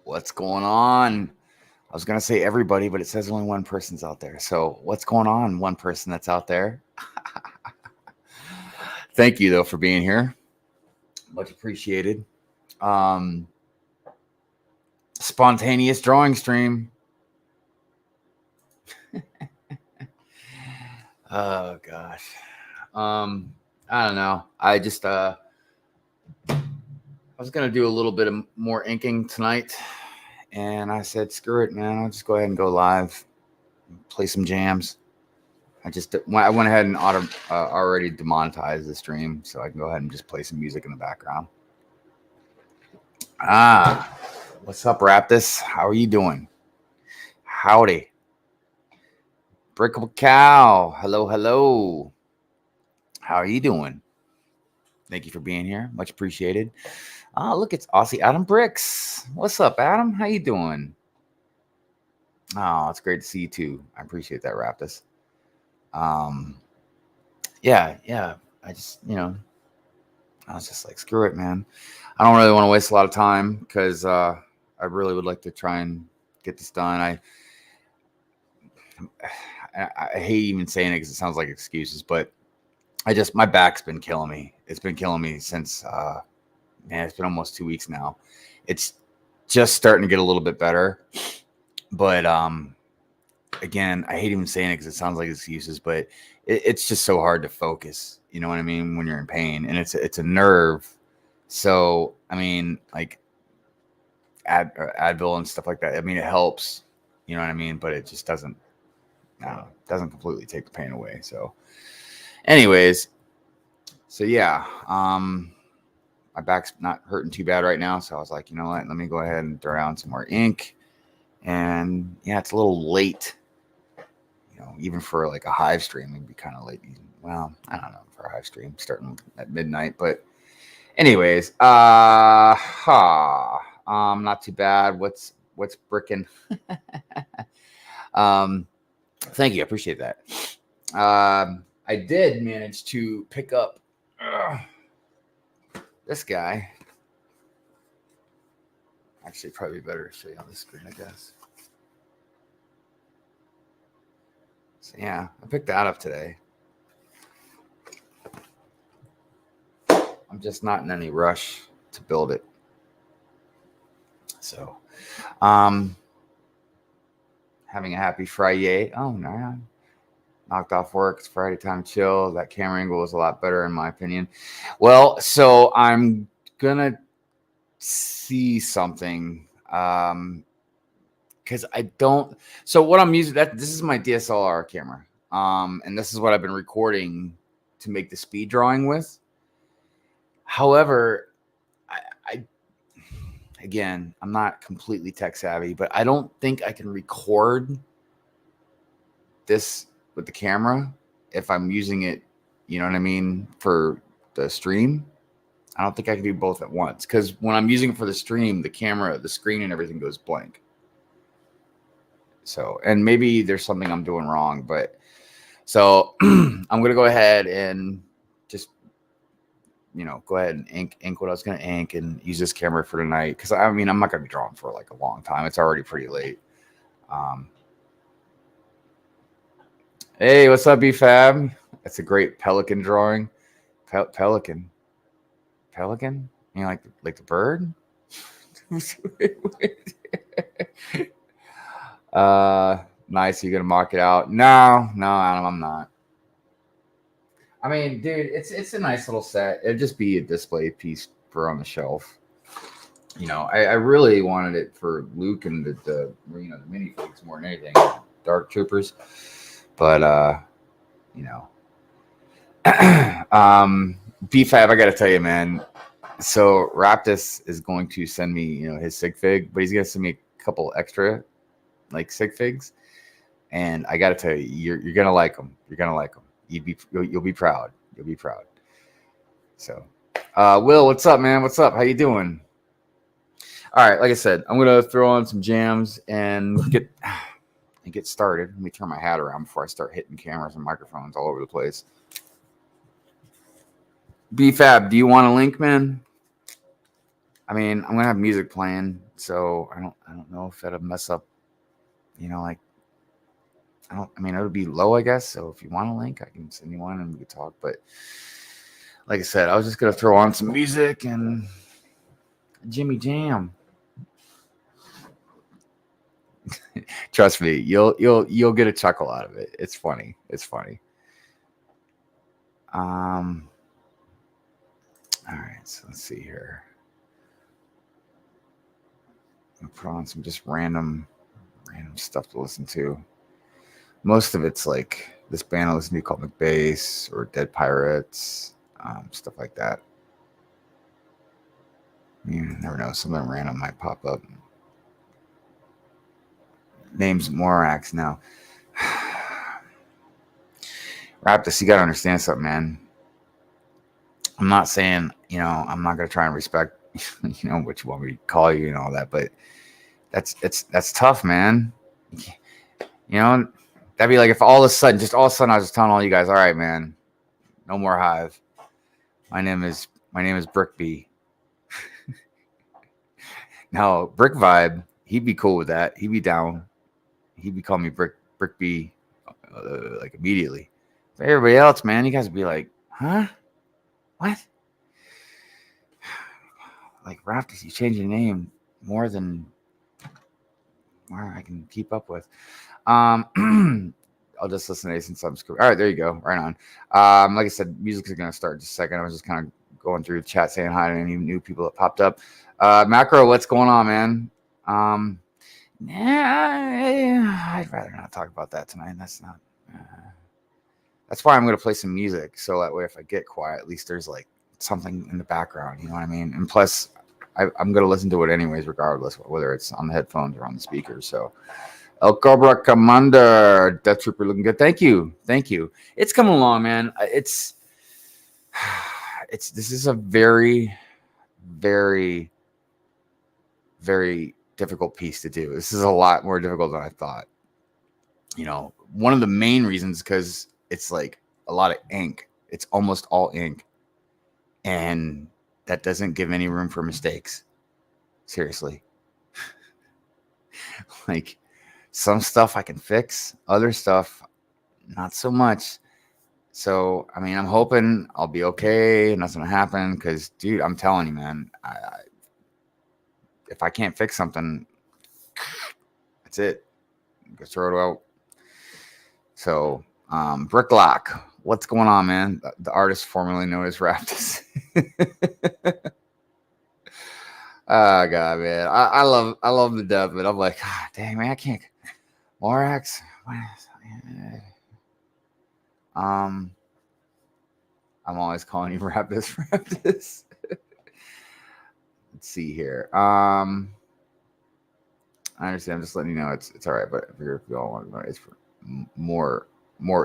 What's going on? I was going to say everybody, but it says only one person's out there. So, what's going on, one person that's out there? Thank you, though, for being here. Much appreciated. Um, Spontaneous drawing stream. Oh, gosh. I don't know. I was going to do a little bit of more inking tonight. And I said, screw it, man. I'll just go ahead and go live, play some jams. I went ahead and already demonetized the stream, so I can go ahead and just play some music in the background. What's up, Raptus? How are you doing? Howdy. Brickable Cow. Hello. How are you doing? Thank you for being here. Much appreciated. Look, it's Aussie Adam Bricks. What's up, Adam? How you doing? Oh, it's great to see you too. I appreciate that, Raptus. Yeah. I was just like, screw it, man. I don't really want to waste a lot of time because I really would like to try and get this done. I hate even saying it because it sounds like excuses, but my back's been killing me. It's been killing me since, it's been almost 2 weeks now. It's just starting to get a little bit better, but again, I hate even saying it because it sounds like excuses, but it's just so hard to focus. You know what I mean? When you're in pain, and it's a nerve. So, I mean, like Advil and stuff like that. I mean, it helps. You know what I mean? But it just doesn't completely take the pain away. So, anyways, yeah. My back's not hurting too bad right now, so I was like, you know what? Let me go ahead and throw down some more ink. And yeah, it's a little late. Even for like a Hive stream, it'd be kind of late. Well, I don't know, for a Hive stream starting at midnight, but anyways, not too bad. What's bricking? Thank you, I appreciate that. I did manage to pick up this guy. Actually, probably better to show you on the screen, I guess. So yeah, I picked that up today. I'm just not in any rush to build it. So, having a happy Friday. Oh, no. Knocked off work. It's Friday time chill. That camera angle was a lot better in my opinion. Well, so I'm going to see something. Because I don't. So what I'm using, this is my DSLR camera. And this is what I've been recording to make the speed drawing with. However, again, I'm not completely tech savvy, but I don't think I can record this with the camera if I'm using it, you know what I mean, for the stream. I don't think I can do both at once because when I'm using it for the stream, the camera, the screen, and everything goes blank. So, and maybe there's something I'm doing wrong, but so I'm going to go ahead and just, go ahead and ink what I was going to ink and use this camera for tonight. Cause I mean, I'm not going to be drawing for like a long time. It's already pretty late. Hey, what's up, B-Fab? That's a great pelican drawing. Pelican. You know, like the bird? Nice. You're gonna mark it out? No, Adam, I'm not. I mean, dude, it's a nice little set. It'd just be a display piece for on the shelf. I really wanted it for Luke and the minifigs more than anything, Dark Troopers. But BFAB, I gotta tell you, man. So Raptus is going to send me, his sig fig, but he's gonna send me a couple extra like sig figs, and I gotta tell you, you're gonna like them. You're gonna like them. You'll be proud. You'll be proud. So, Will, what's up, man? What's up? How you doing? All right, like I said, I'm gonna throw on some jams and get started. Let me turn my hat around before I start hitting cameras and microphones all over the place. BFAB, do you want a link, man? I mean, I'm gonna have music playing, So I don't know if that'll mess up, like I mean, it would be low, I guess. So if you want a link, I can send you one and we could talk. But like I said, I was just gonna throw on some music and Jimmy Jam. Trust me, you'll get a chuckle out of it. It's funny. It's funny. All right, so let's see here. I'm gonna put on some just random stuff to listen to. Most of it's like this band I listen to called McBass or Dead Pirates, stuff like that. You never know, something random might pop up. Names Morax now. Raptus, you gotta understand something, man. I'm not saying, I'm not gonna try and respect, what you want me to call you and all that, but that's tough, man. That'd be like if all of a sudden I was just telling all you guys, all right, man, no more Hive. My name is Brick B. Now, Brick Vibe, he'd be cool with that. He'd be down. He'd be calling me Brick B, like immediately. But everybody else, man, you guys would be like, huh? What? Like Raptors, you change your name more than where I can keep up with. I'll just listen to Ace and Subscribe. All right, there you go. Right on. Like I said, music's gonna start in just a second. I was just kind of going through the chat, saying hi to any new people that popped up. Macro, what's going on, man? I'd rather not talk about that tonight. That's not. That's why I'm gonna play some music, so that way, if I get quiet, at least there's like something in the background. You know what I mean? And plus, I'm gonna listen to it anyways, regardless whether it's on the headphones or on the speakers. So. El Cobra Commander, Death Trooper, looking good. Thank you. It's coming along, man. This is a very, very, very difficult piece to do. This is a lot more difficult than I thought. One of the main reasons because it's like a lot of ink. It's almost all ink, and that doesn't give any room for mistakes. Seriously, like. Some stuff I can fix, other stuff not so much. So, I mean, I'm hoping I'll be okay. Nothing's gonna happen because, dude, I'm telling you, man, if I can't fix something, that's it. Just throw it out. So, Bricklock, what's going on, man? The artist formerly known as Raptus. Oh God, man, I love the death, but I'm like, dang, man, I can't. Morax. I'm always calling you Raptus. Let's see here. I understand. I'm just letting you know it's all right. But if you all want to know, it's for more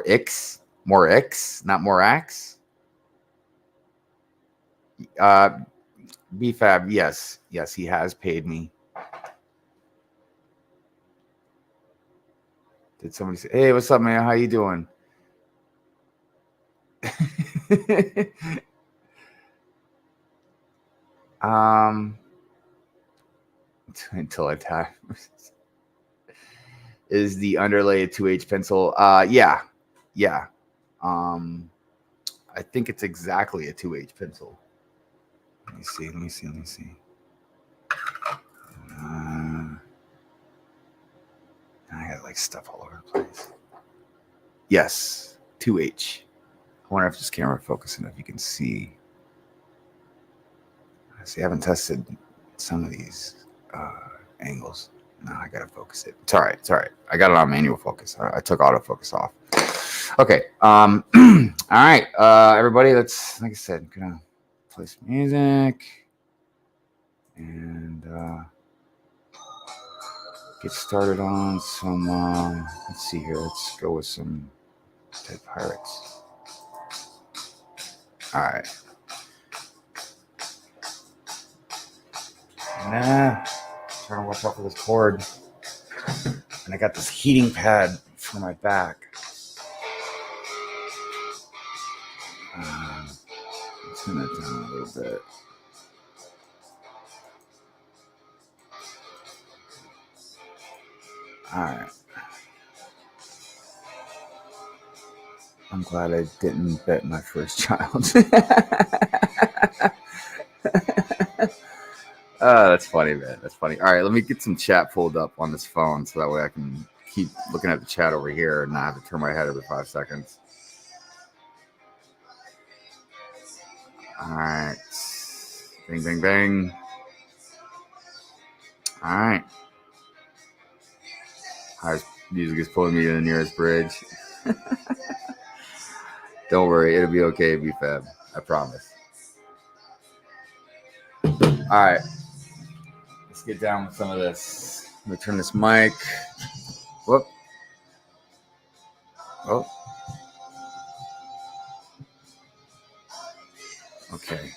X, not more axe. BFAB, yes, he has paid me. Did somebody say, "Hey, what's up, man? How you doing?" Until I die. Is the underlay a 2H pencil? Yeah. I think it's exactly a 2H pencil. Let me see. I got like stuff all over the place. Yes, 2H. I wonder if this camera focusing, if you can see. See, I haven't tested some of these angles. No, I gotta focus it. It's all right. I got it on manual focus. I took autofocus off. Okay. All right. Everybody, let's, like I said, gonna play some music and get started on some. Let's see here. Let's go with some Dead Pirates. All right. Trying to watch out for this cord. And I got this heating pad for my back. Let's turn that down a little bit. All right. I'm glad I didn't bet my first child. That's funny, man. That's funny. All right, let me get some chat pulled up on this phone so that way I can keep looking at the chat over here and not have to turn my head every 5 seconds. All right. Bang, bang, bang. All right. His music is pulling me to the nearest bridge. Don't worry, it'll be okay, B-Fab. I promise. All right. Let's get down with some of this. Let me turn this mic. Whoop. Oh. Okay.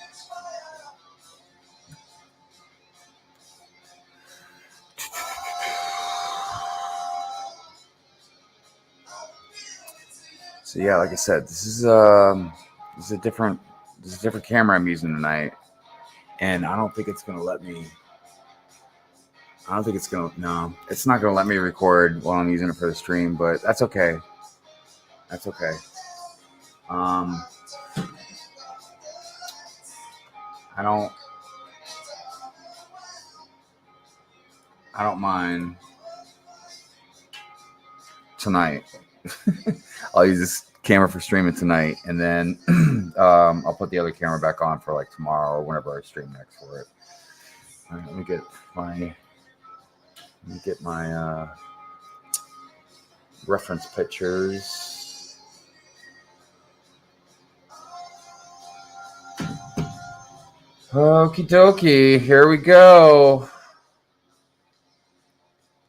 So yeah, like I said, this is a different camera I'm using tonight, and I don't think it's gonna let me. I don't think it's gonna. No, it's not gonna let me record while I'm using it for the stream, but that's okay. That's okay. I don't mind tonight. I'll use this camera for streaming tonight, and then I'll put the other camera back on for like tomorrow or whenever I stream next for it. All right, let me get my reference pictures. Okie dokie, here we go.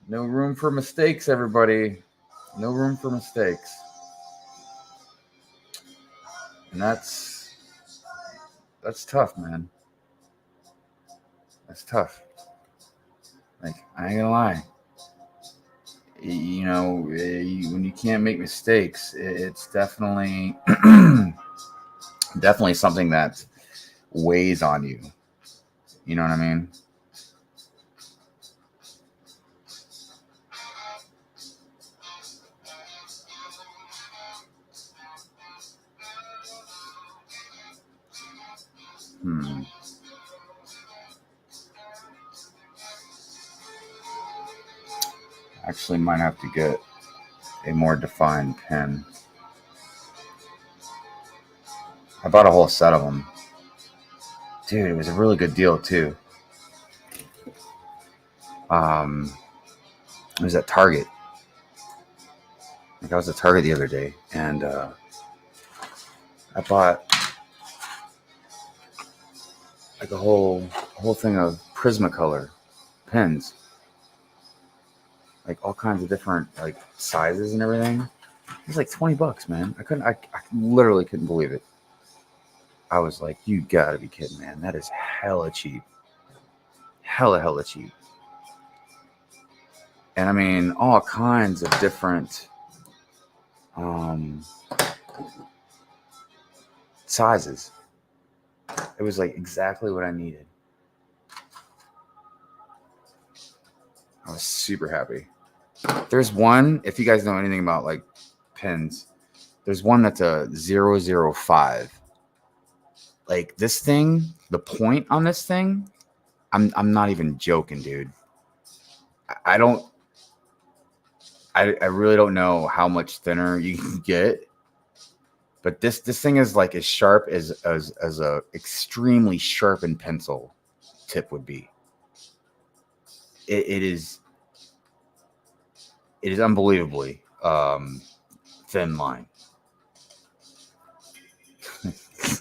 No room for mistakes, everybody. No room for mistakes. And that's tough, man. That's tough. Like, I ain't gonna lie. You know, when you can't make mistakes, it's definitely definitely something that weighs on you. You know what I mean? Actually, might have to get a more defined pen. I bought a whole set of them. Dude, it was a really good deal too. It was at Target. Like, I was at Target the other day, and I bought like a whole thing of Prismacolor pens, like all kinds of different like sizes and everything. It was like $20, man. I literally couldn't believe it. I was like, you gotta be kidding, man. That is hella cheap. Hella cheap. And I mean, all kinds of different sizes. It was like exactly what I needed. I was super happy. There's one, if you guys know anything about like pens, there's one that's a 005. Like, this thing, the point on this thing, I'm not even joking, dude. I really don't know how much thinner you can get, but this thing is like as sharp as a extremely sharpened pencil tip would be. It is unbelievably thin line.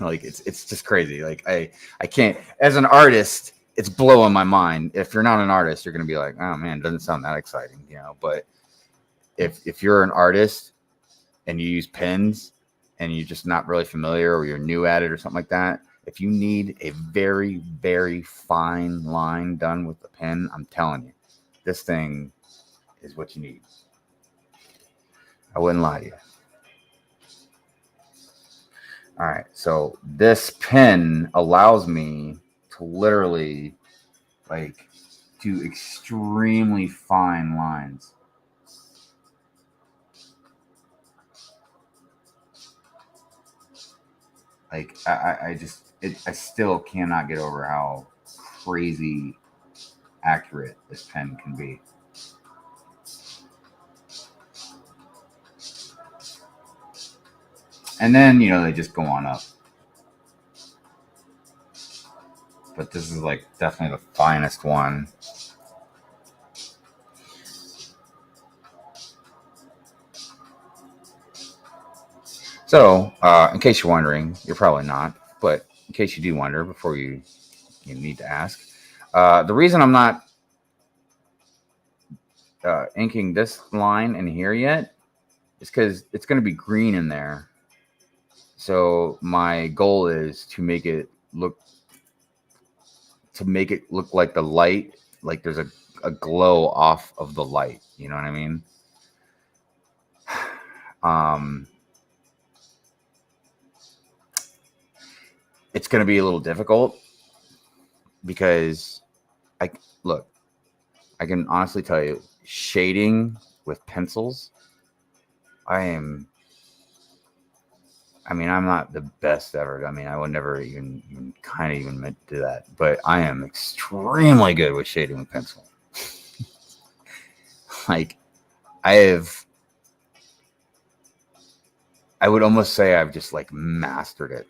Like, it's just crazy. Like, I can't, as an artist, it's blowing my mind. If you're not an artist, you're gonna be like, oh man, it doesn't sound that exciting, you know. But if you're an artist and you use pens and you're just not really familiar, or you're new at it or something like that, if you need a very, very fine line done with the pen, I'm telling you, this thing is what you need. I wouldn't lie to you. All right, so this pen allows me to literally like do extremely fine lines. Like I still cannot get over how crazy accurate this pen can be. And then, they just go on up. But this is like definitely the finest one. So, in case you're wondering, you're probably not, but in case you do wonder, before you need to ask, the reason I'm not inking this line in here yet is because it's going to be green in there. So my goal is to make it look like the light, like there's a glow off of the light. You know what I mean? It's going to be a little difficult because I can honestly tell you, shading with pencils, I'm not the best ever. I would never even kind of even meant to do that, but I am extremely good with shading with pencil. Like I would almost say I've just like mastered it.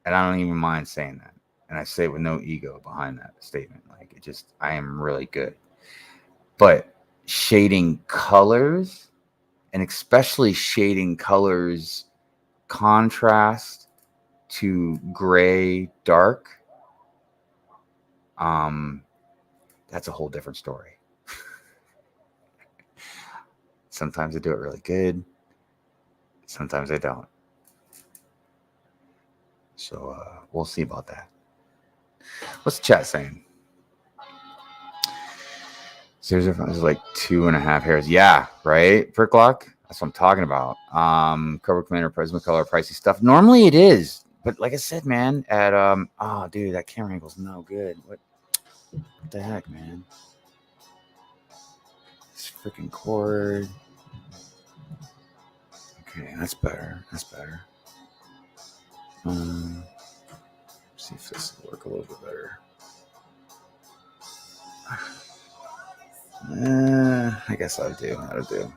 And I don't even mind saying that. And I say it with no ego behind that statement. Like I am really good. But shading colors, and especially shading colors contrast to gray dark, that's a whole different story. Sometimes I do it really good. Sometimes I don't. So we'll see about that. What's the chat saying? Seriously, this is like 2.5 hairs. Yeah, right? Per clock? That's what I'm talking about. Cover Commander, Prismacolor, pricey stuff. Normally it is. But like I said, man, at oh dude, that camera angle's no good. What the heck, man? This freaking cord. Okay, that's better. That's better. See if this will work a little bit better. I guess that'll do.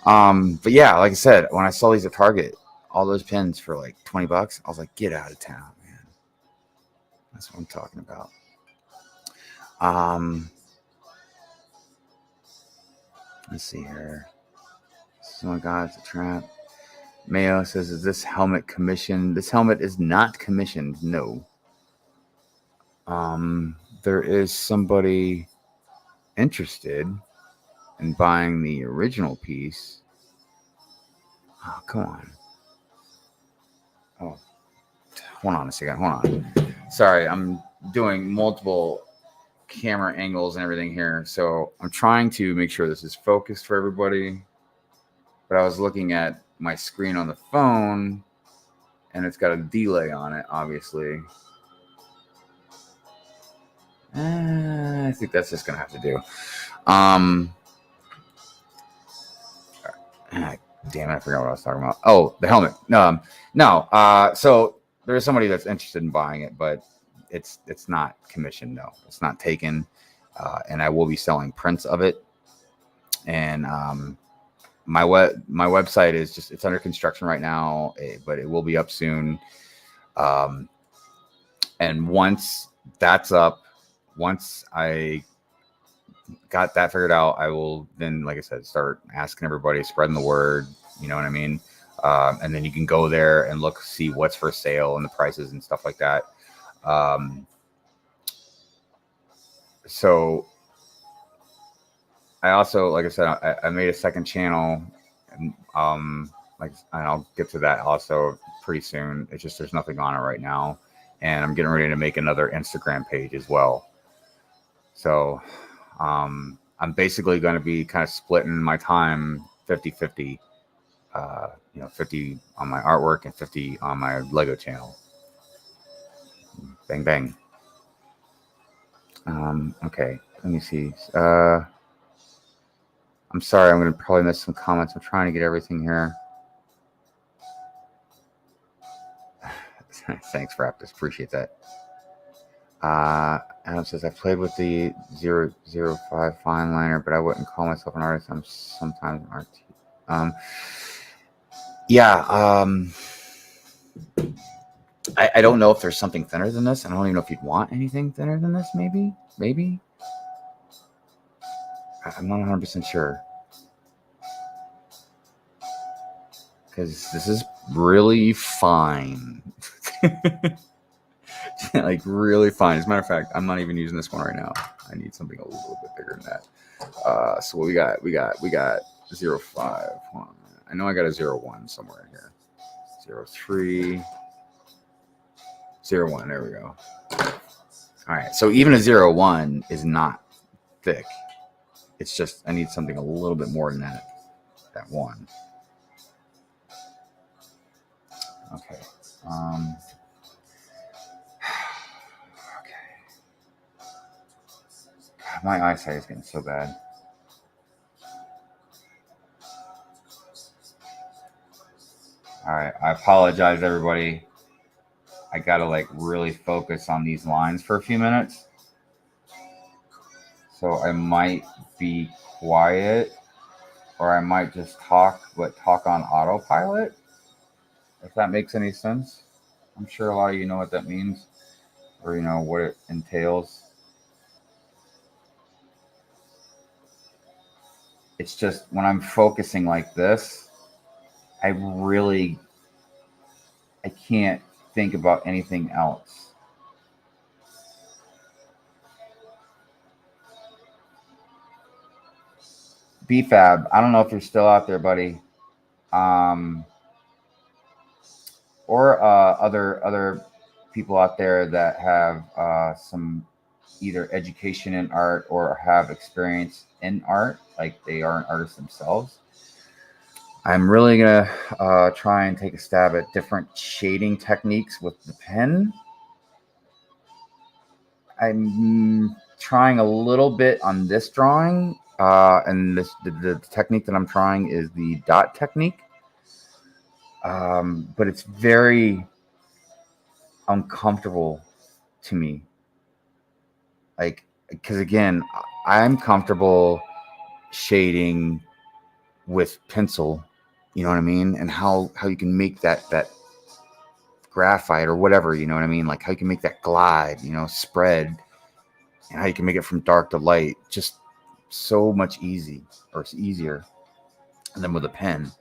But yeah, like I said, when I saw these at Target, all those pins for like $20, I was like, get out of town, man. That's what I'm talking about. Let's see here. Oh my God, it's a trap. Mayo says, is this helmet commissioned? This helmet is not commissioned, no. There is somebody interested in buying the original piece. Oh, come on. Oh, hold on a second. Hold on. Sorry, I'm doing multiple camera angles and everything here. So I'm trying to make sure this is focused for everybody. But I was looking at my screen on the phone and it's got a delay on it, obviously. I think that's just going to have to do. Damn it, I forgot what I was talking about. Oh, the helmet. No. So there's somebody that's interested in buying it, but it's not commissioned. No, it's not taken. And I will be selling prints of it. And my website is it's under construction right now, but it will be up soon. And once that's up, once I got that figured out, I will then, like I said, start asking everybody, spreading the word. You know what I mean? And then you can go there and see what's for sale and the prices and stuff like that. So I also, like I said, I made a second channel, and and I'll get to that also pretty soon. It's just there's nothing on it right now, and I'm getting ready to make another Instagram page as well. So I'm basically going to be kind of splitting my time 50-50. 50 on my artwork and 50 on my Lego channel. Bang bang. Okay, let me see. I'm sorry, I'm gonna probably miss some comments. I'm trying to get everything here. Thanks, Raptors. Appreciate that. Adam says, I played with the 005 fine liner, but I wouldn't call myself an artist. I'm sometimes an artist. I don't know if there's something thinner than this. I don't even know if you'd want anything thinner than this, maybe. I'm not 100% sure. Because this is really fine. Like, really fine. As a matter of fact, I'm not even using this one right now. I need something a little bit bigger than that. So what we got 05. Hold on. I know I got a 01 somewhere in here. 03. 01. There we go. All right. So even a 01 is not thick. It's just I need something a little bit more than that one. Okay. Okay. God, my eyesight is getting so bad. All right. I apologize, everybody. I gotta like really focus on these lines for a few minutes. So I might be quiet, or I might just talk on autopilot. If that makes any sense. I'm sure a lot of you know what that means, or you know what it entails. It's just when I'm focusing like this, I can't think about anything else. BFAB, I don't know if you're still out there, buddy. Or other people out there that have some either education in art or have experience in art, like they are an artist themselves. I'm really gonna try and take a stab at different shading techniques with the pen. I'm trying a little bit on this drawing, and the technique that I'm trying is the dot technique. But it's very uncomfortable to me. Like, because again, I'm comfortable shading with pencil, you know what I mean? And how you can make that graphite or whatever, you know what I mean? Like how you can make that glide, you know, spread, and how you can make it from dark to light, just so much easier than with a pen.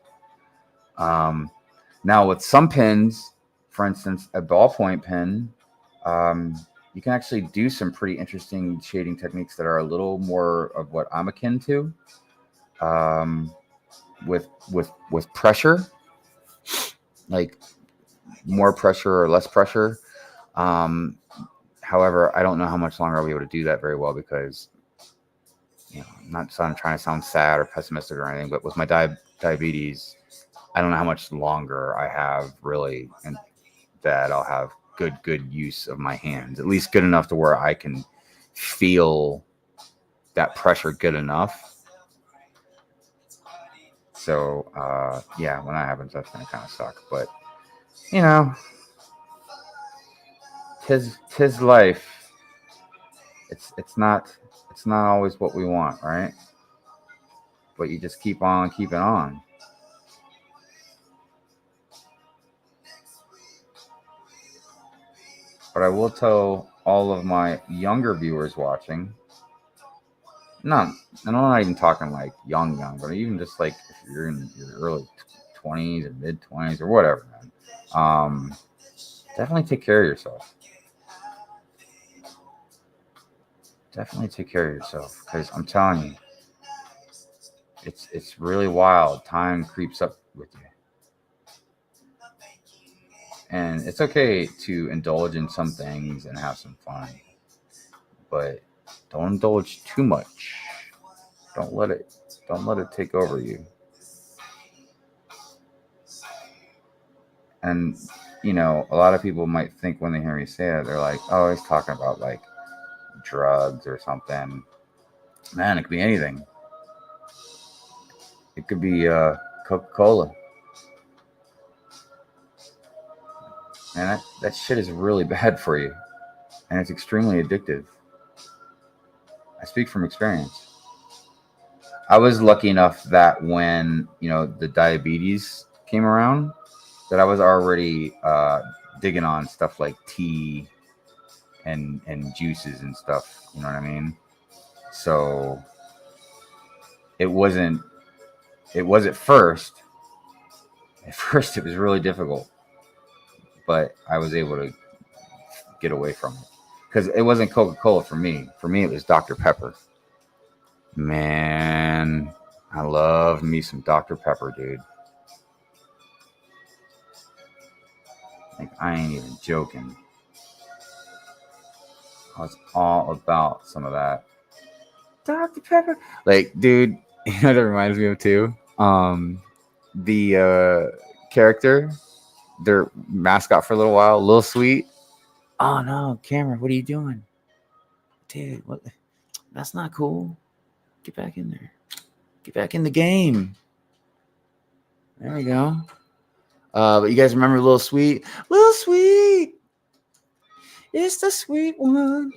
Now with some pens, for instance, a ballpoint pen, you can actually do some pretty interesting shading techniques that are a little more of what I'm akin to, with pressure, like more pressure or less pressure. However, I don't know how much longer I'll be able to do that very well because, you know, I'm trying to sound sad or pessimistic or anything, but with my diabetes, I don't know how much longer I have really, and that I'll have good use of my hands, at least good enough to where I can feel that pressure good enough. So yeah, when that happens, that's gonna kind of suck. But you know, tis life. It's not always what we want, right? But you just keep on keeping on. But I will tell all of my younger viewers watching, and I'm not even talking like young, but even just like if you're in your early 20s or mid 20s or whatever, man, definitely take care of yourself. Definitely take care of yourself, because I'm telling you, it's really wild. Time creeps up with you. And it's okay to indulge in some things and have some fun, but don't indulge too much. Don't let it take over you. And you know, a lot of people might think when they hear me say that, they're like, "Oh, he's talking about like drugs or something." Man, it could be anything. It could be Coca-Cola. And that shit is really bad for you. And it's extremely addictive. I speak from experience. I was lucky enough that when, the diabetes came around, that I was already digging on stuff like tea and juices and stuff. You know what I mean? So it wasn't. It was at first. At first, it was really difficult, but I was able to get away from it because it wasn't Coca-Cola for me. For me, it was Dr. Pepper. Man, I love me some Dr. Pepper, dude. Like, I ain't even joking. I was all about some of that. Dr. Pepper. Like, dude, you know what that reminds me of too? The character, their mascot for a little while, Lil Sweet. Oh no, Cameron, what are you doing? Dude, what? That's not cool. Get back in there. Get back in the game. There we go. But you guys remember Lil Sweet? Lil Sweet. It's the sweet one.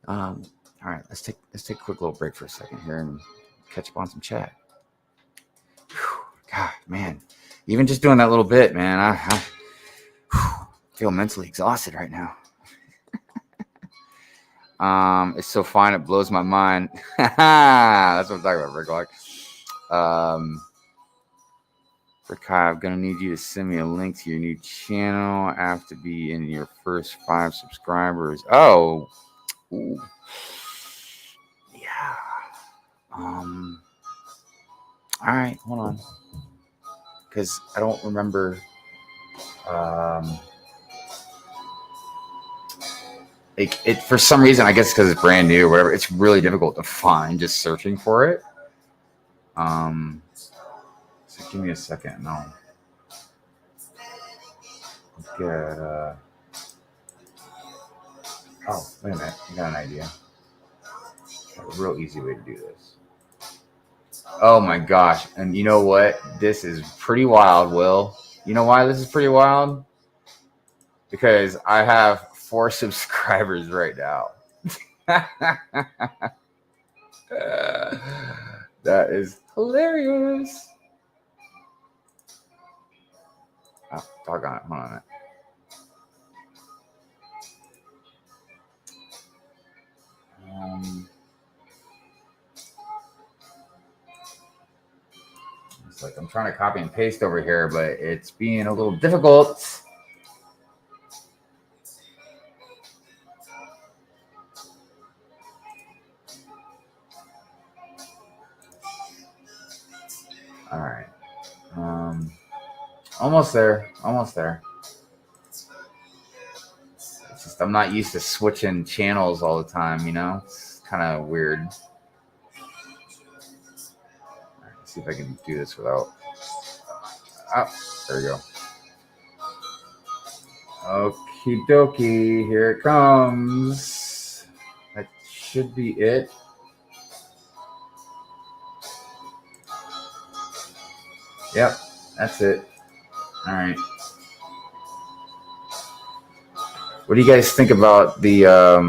All right, let's take a quick little break for a second here and catch up on some chat. Whew, God, man, even just doing that little bit, man, I feel mentally exhausted right now. It's so fine, it blows my mind. That's what I'm talking about, Rick Lock. Rick, I'm gonna need you to send me a link to your new channel. I have to be in your first 5 subscribers. Oh, ooh. Yeah. All right, hold on, because I don't remember. It for some reason, I guess because it's brand new or whatever, it's really difficult to find just searching for it. So give me a second and I'll get. Oh, wait a minute! I got an idea. A real easy way to do this. Oh my gosh! And you know what? This is pretty wild, Will. You know why this is pretty wild? Because I have 4 subscribers right now. That is hilarious. Oh, doggone it. Hold on a minute. It's like I'm trying to copy and paste over here, but it's being a little difficult. All right. Almost there. Almost there. It's just I'm not used to switching channels all the time, It's kind of weird. All right, let's see if I can do this without. Oh, there we go. Okie dokie, here it comes. That should be it. Yep, that's it. All right. What do you guys think about the? Oh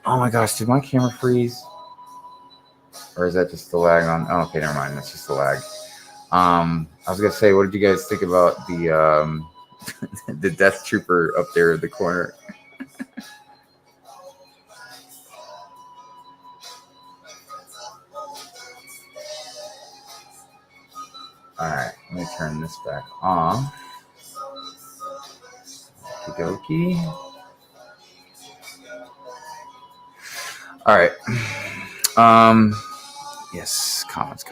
my gosh, did my camera freeze? Or is that just the lag on? Oh, okay, never mind. That's just the lag. I was gonna say, what did you guys think about the the Death Trooper up there in the corner? All right, let me turn this back on. Okie dokie. All right. Yes, comments.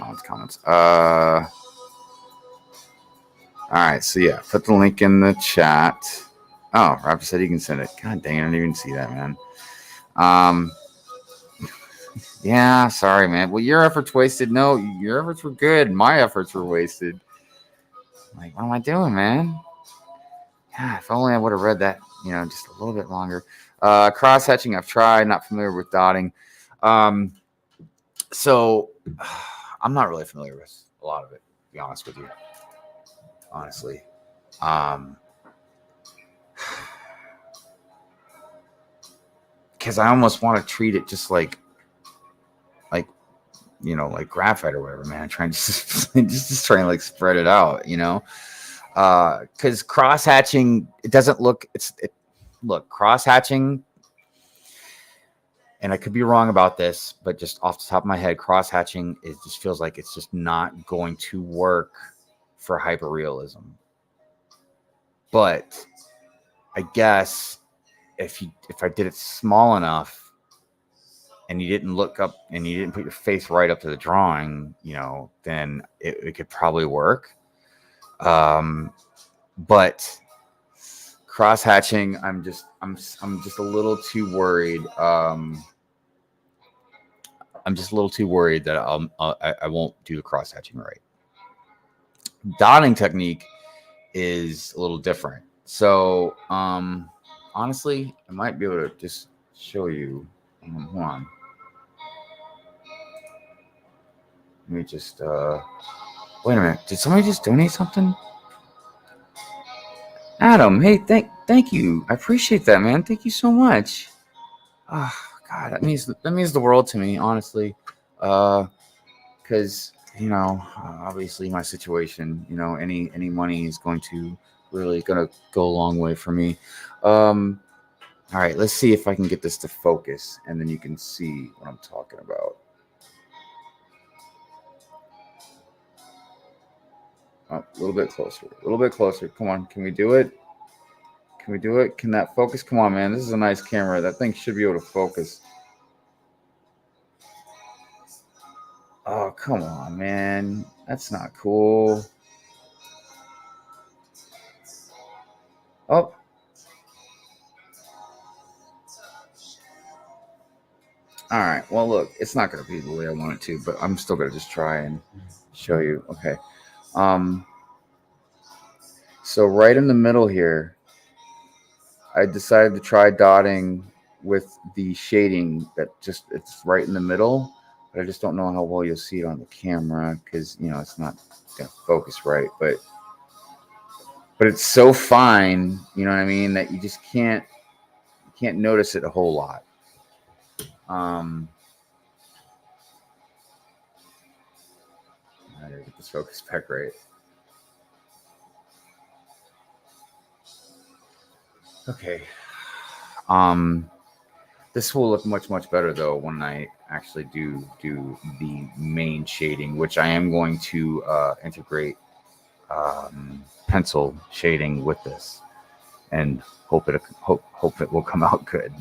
All right, so yeah, put the link in the chat. Oh, Rob said he can send it. God dang it, I didn't even see that, man. Yeah, sorry, man. Well, your efforts wasted. No, your efforts were good. My efforts were wasted. Like, what am I doing, man? Yeah, if only I would have read that, just a little bit longer. Cross hatching, I've tried. Not familiar with dotting. So I'm not really familiar with a lot of it, to be honest with you. Honestly. Because I almost want to treat it just like like graphite or whatever, man. Trying to just trying to like spread it out, because cross hatching, it doesn't look. Look, cross hatching, and I could be wrong about this, but just off the top of my head, cross hatching just feels like it's just not going to work for hyperrealism. But I guess if I did it small enough, and you didn't look up and you didn't put your face right up to the drawing, then it could probably work. But cross hatching, I'm just a little too worried. I'm just a little too worried that I won't do the cross hatching right. Dotting technique is a little different. So honestly, I might be able to just show you. Hold on. Let me just wait a minute. Did somebody just donate something? Adam, hey, thank you. I appreciate that, man. Thank you so much. Oh God, that means the world to me, honestly. Because obviously my situation, any money is going to go a long way for me. All right, let's see if I can get this to focus, and then you can see what I'm talking about. Oh, a little bit closer. Come on, can we do it? Can that focus? Come on, man. This is a nice camera. That thing should be able to focus. Oh, come on, man. That's not cool. Oh. All right. Well, look, it's not going to be the way I want it to, but I'm still going to just try and show you. Okay. So right in the middle here, I decided to try dotting with the shading it's right in the middle, but I just don't know how well you'll see it on the camera because, it's not going to focus right, but it's so fine, you know what I mean, that you just can't notice it a whole lot. I gotta get this focus back right. Okay. This will look much, much better though when I actually do the main shading, which I am going to integrate pencil shading with this, and hope it will come out good.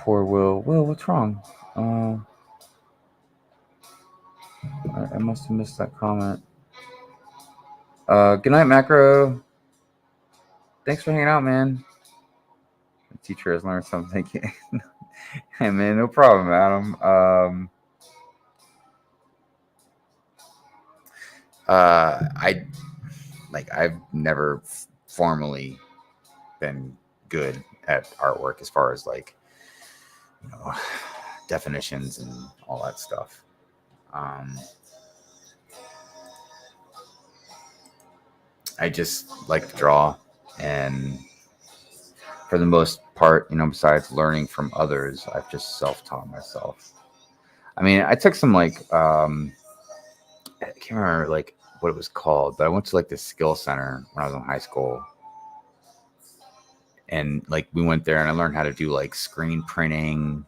Poor Will. Will, what's wrong? I must have missed that comment. Good night, Macro. Thanks for hanging out, man. The teacher has learned something. Hey, man, no problem, Adam. I've never formally been good at artwork as far as definitions and all that stuff. I just like to draw, and for the most part, besides learning from others, I've just self-taught myself. I mean, I took some I can't remember what it was called, but I went to the skill center when I was in high school, and we went there and I learned how to do screen printing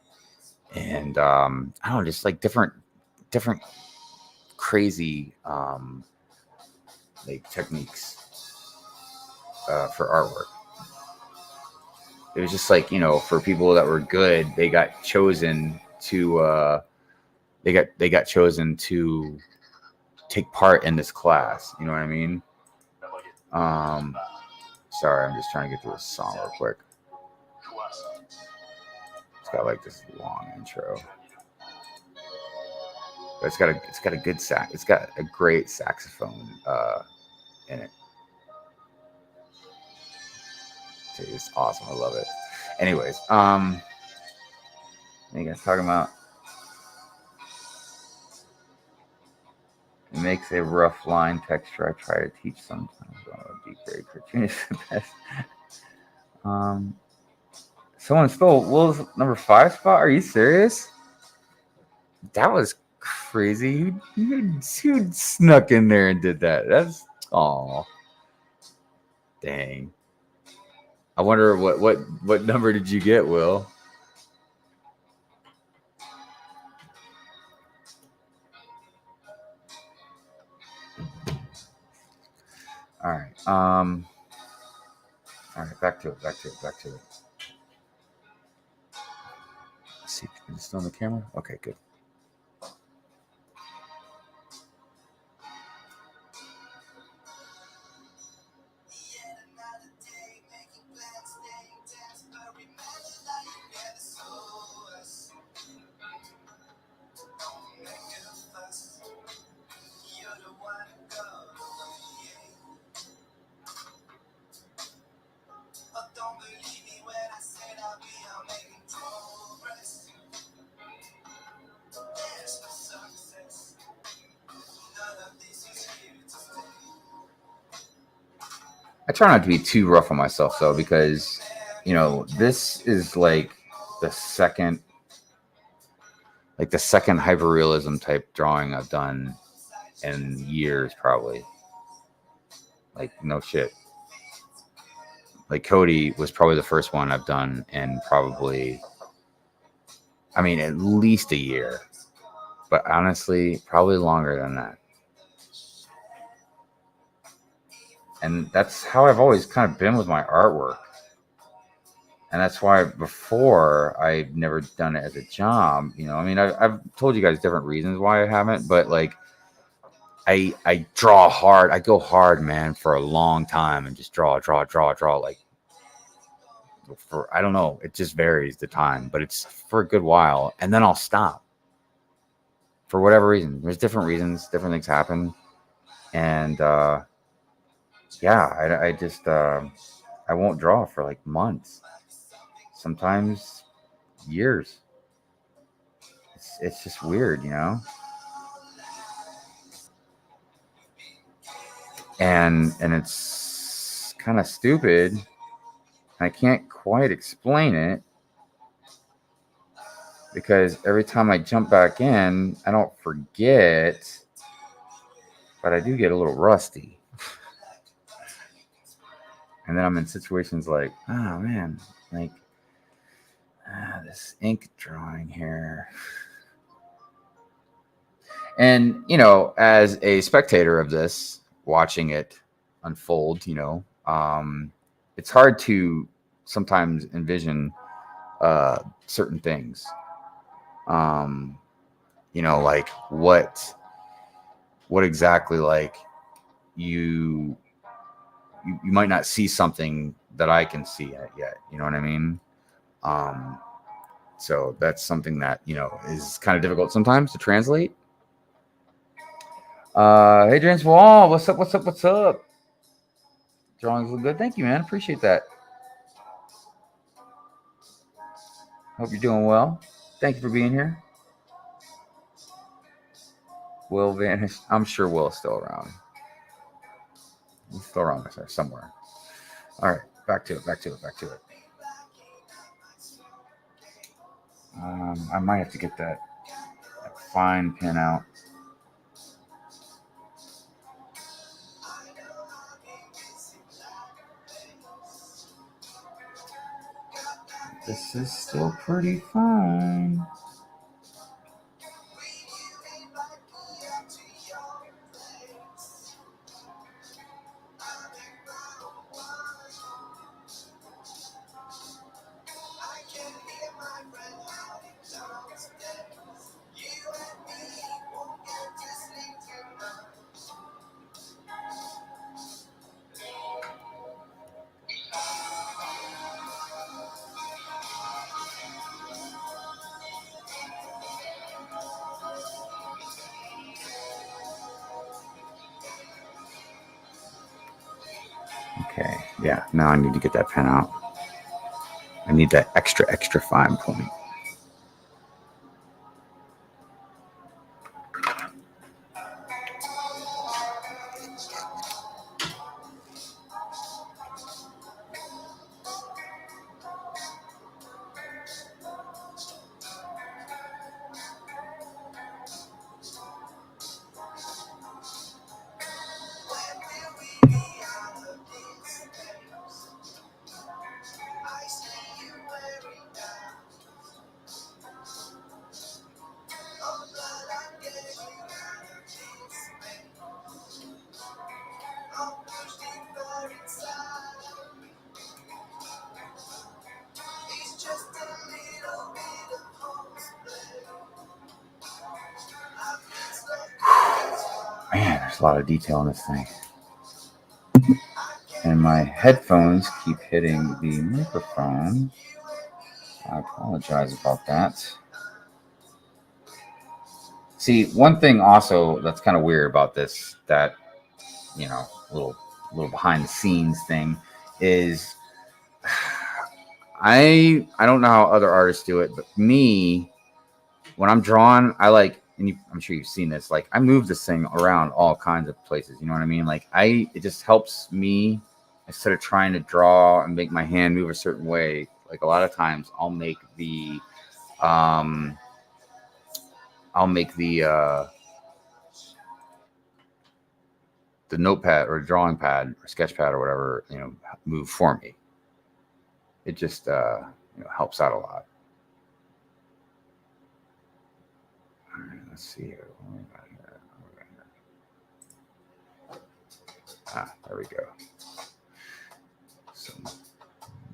and I don't know, just different crazy techniques for artwork. It was just for people that were good, they got chosen to they got chosen to take part in this class. You know what I mean? Sorry, I'm just trying to get through this song real quick. It's got this long intro. But it's got a good sax. It's got a great saxophone in it. It's awesome. I love it. Anyways, you guys talking about it makes a rough line texture. I try to teach sometimes. Deep very cartoonish the best. Um, someone stole Will's number 5 spot. Are you serious? That was crazy. Who snuck in there and did that? That's oh, dang. I wonder what number did you get, Will? All right. All right. Back to it. Let's see. Is it still on the camera? Okay, good. I try not to be too rough on myself though, because this is like the second hyperrealism type drawing I've done in years, probably. Like no shit. Like Cody was probably the first one I've done in probably, I mean, at least a year, but honestly, probably longer than that. And that's how I've always kind of been with my artwork. And that's why before I've never done it as a job. I mean, I've told you guys different reasons why I haven't, but like I draw hard. I go hard, man, for a long time and just draw. Like for, I don't know, it just varies the time, but it's for a good while. And then I'll stop for whatever reason. There's different reasons, different things happen. And yeah, I just I won't draw for like months, sometimes years. It's just weird, and it's kind of stupid. I can't quite explain it because every time I jump back in, I don't forget, but I do get a little rusty. And then I'm in situations like, oh man, like this ink drawing here. And, as a spectator of this, watching it unfold, it's hard to sometimes envision certain things. Like what exactly, like you might not see something that I can see yet. You know what I mean? So that's something that, is kind of difficult sometimes to translate. Hey, James Wall, what's up? Drawings look good. Thank you, man. Appreciate that. Hope you're doing well. Thank you for being here. Will vanished. I'm sure Will's still around. He's still around there somewhere. All right, back to it. I might have to get that fine pin out. This is still pretty fine. Okay, yeah, now I need to get that pen out. I need that extra fine point. Man, there's a lot of detail in this thing. And my headphones keep hitting the microphone. I apologize about that. See, one thing also that's kind of weird about this, that, you know, little behind the scenes thing is, I don't know how other artists do it, but me, when I'm drawing, I like, and I'm sure you've seen this, like I move this thing around all kinds of places. You know what I mean? Like it just helps me, instead of trying to draw and make my hand move a certain way. Like a lot of times I'll make the notepad or drawing pad or sketch pad or whatever, you know, move for me. It just helps out a lot. All right, let's see here. What we got here? There we go. Some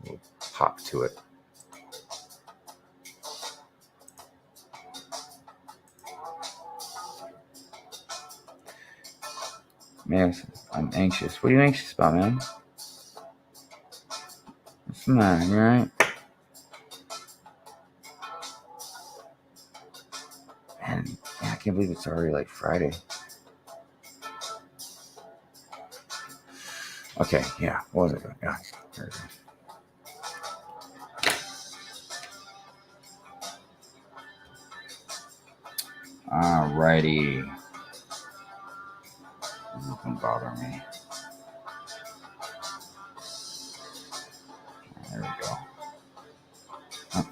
little pop to it. Man, I'm anxious. What are you anxious about, man? What's the matter? You all right? Man, I can't believe it's already like Friday. Okay, yeah. What was it? Yeah, there it is. Alrighty. This doesn't bother me. There we go. Oh.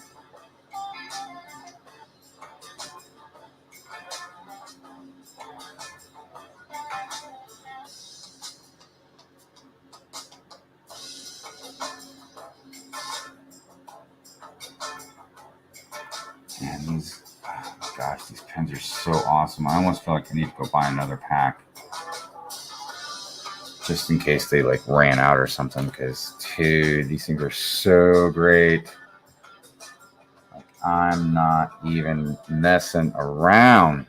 Man, these pens are so awesome. I almost feel like I need to go buy another pack, just in case they like ran out or something, because dude, these things are so great. Like, I'm not even messing around.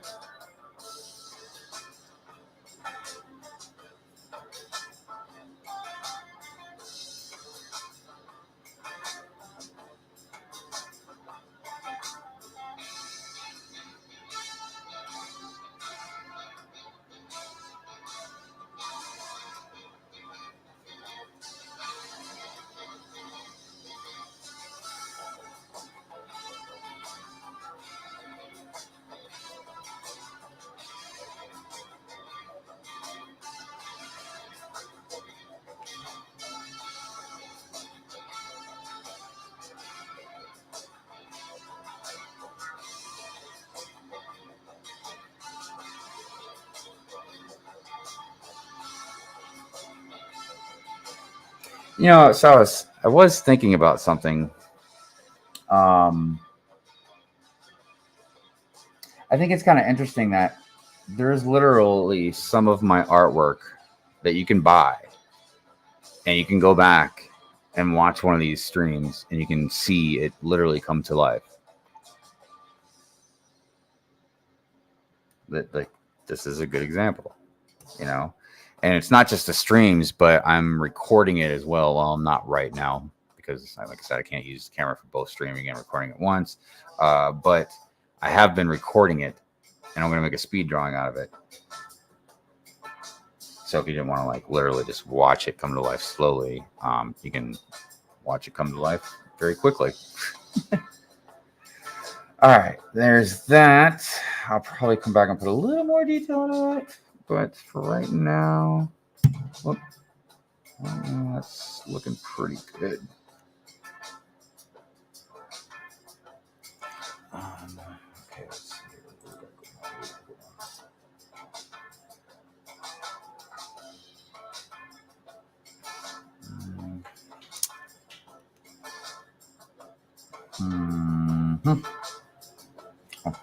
You know, so I was thinking about something. I think it's kind of interesting that there's literally some of my artwork that you can buy, and you can go back and watch one of these streams, and you can see it literally come to life. That, like, this is a good example, you know. And it's not just the streams, but I'm recording it as well while I'm not right now, because, like I said, I can't use the camera for both streaming and recording at once. But I have been recording it, and I'm going to make a speed drawing out of it. So if you didn't want to like literally just watch it come to life slowly, you can watch it come to life very quickly. All right, there's that. I'll probably come back and put a little more detail into it, but for right now, whoop, that's looking pretty good. Okay, let's see. Mm-hmm. Oh.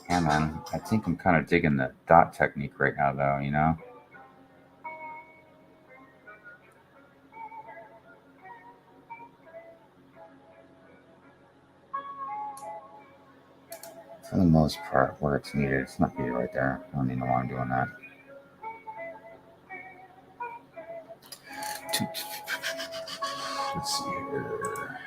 Yeah, man. I think I'm kind of digging the dot technique right now, though, you know? For the most part, where it's needed, it's not needed right there. I don't even know why I'm doing that. Let's see here.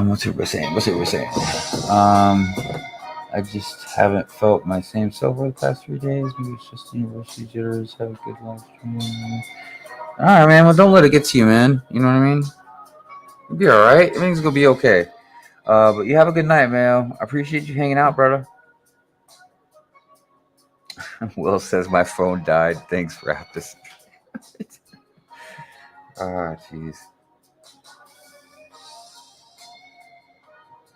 What's everybody saying? I just haven't felt my same self for the past 3 days. Maybe it's just university jitters. Have a good live stream. All right, man. Well, don't let it get to you, man. You know what I mean? You'll be all right. Everything's gonna be okay. But you have a good night, man. I appreciate you hanging out, brother. Will says my phone died. Thanks for this. Ah, jeez.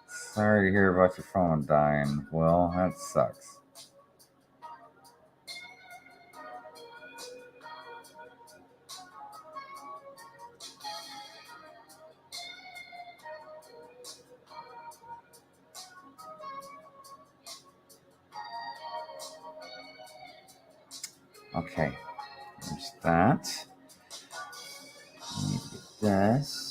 Sorry to hear about your phone dying. Well, that sucks. Okay, there's that. Let me get this.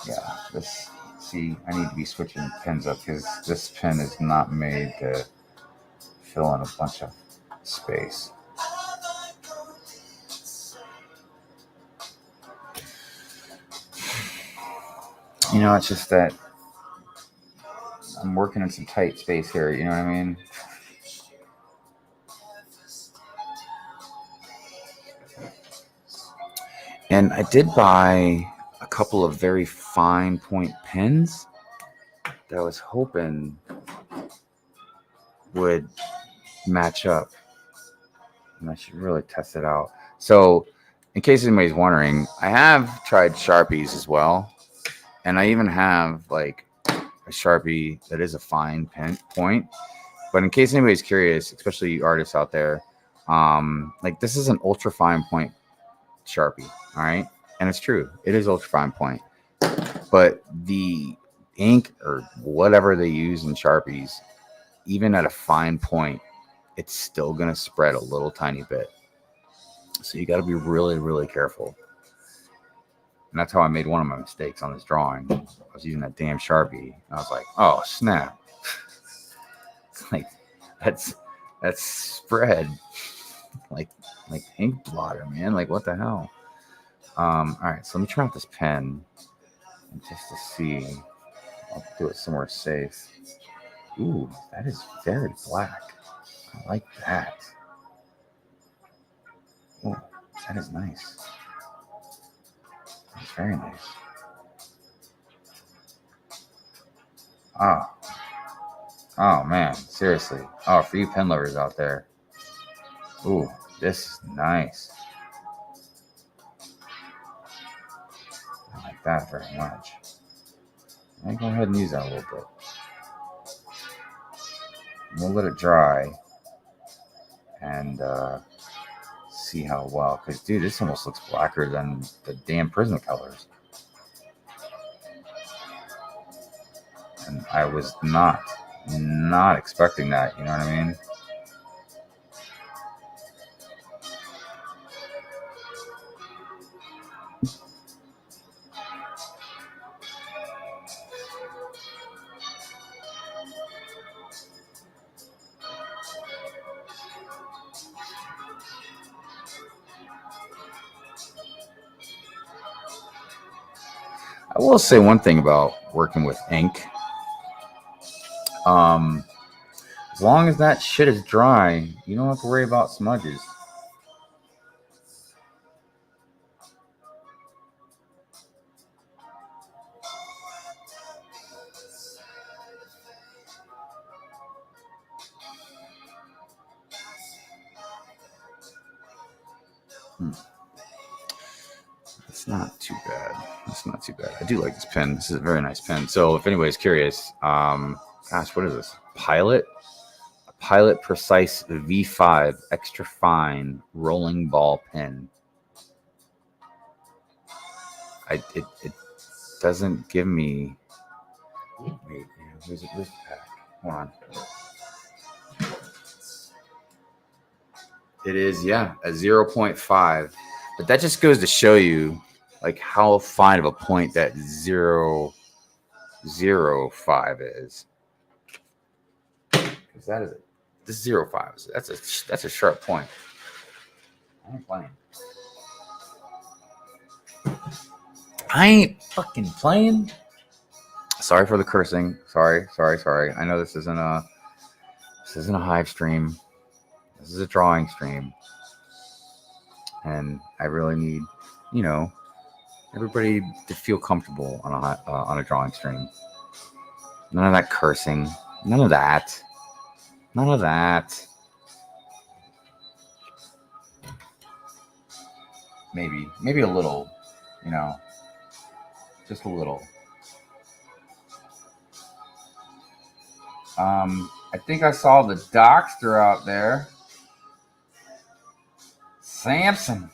Yeah, this. See, I need to be switching pens up because this pen is not made to fill in a bunch of space. You know, it's just that I'm working in some tight space here. You know what I mean? And I did buy a couple of very fine point pens that I was hoping would match up. And I should really test it out. So, in case anybody's wondering, I have tried Sharpies as well. And I even have like a Sharpie that is a fine pen point. But in case anybody's curious, especially you artists out there, like this is an ultra fine point Sharpie. All right. And it's true. It is ultra fine point. But the ink or whatever they use in Sharpies, even at a fine point, it's still going to spread a little tiny bit. So you got to be really, really careful. And that's how I made one of my mistakes on this drawing. I was using that damn Sharpie. And I was like, oh, snap. It's like, that's spread like ink blotter, man. Like, what the hell? All right, so let me try out this pen just to see. I'll do it somewhere safe. Ooh, that is very black. I like that. Oh, that is nice. That's very nice. Oh man, seriously. Oh, for you pen lovers out there. Ooh, this is nice. I like that very much. Let me go ahead and use that a little bit. We'll let it dry and see how well. Because, dude, this almost looks blacker than the damn Prismacolors. And I was not expecting that. You know what I mean? I will say one thing about working with ink. As long as that shit is dry, you don't have to worry about smudges. It's not too bad. It's not too bad. I do like this pen. This is a very nice pen. So if anybody's curious, gosh, what is this? Pilot Precise V5 extra fine rolling ball pen. It doesn't give me. Wait, where's the pack? Hold on. It is, yeah, a 0.5. But that just goes to show you like how fine of a point that 0.05 is. Because that is it. This 0.5. That's a sharp point. I ain't playing. I ain't fucking playing. Sorry for the cursing. Sorry. I know this isn't a Hive stream. This is a drawing stream. And I really need, everybody to feel comfortable on a drawing stream. None of that cursing. None of that. Maybe a little, just a little. I think I saw the Dockster out there. Samson.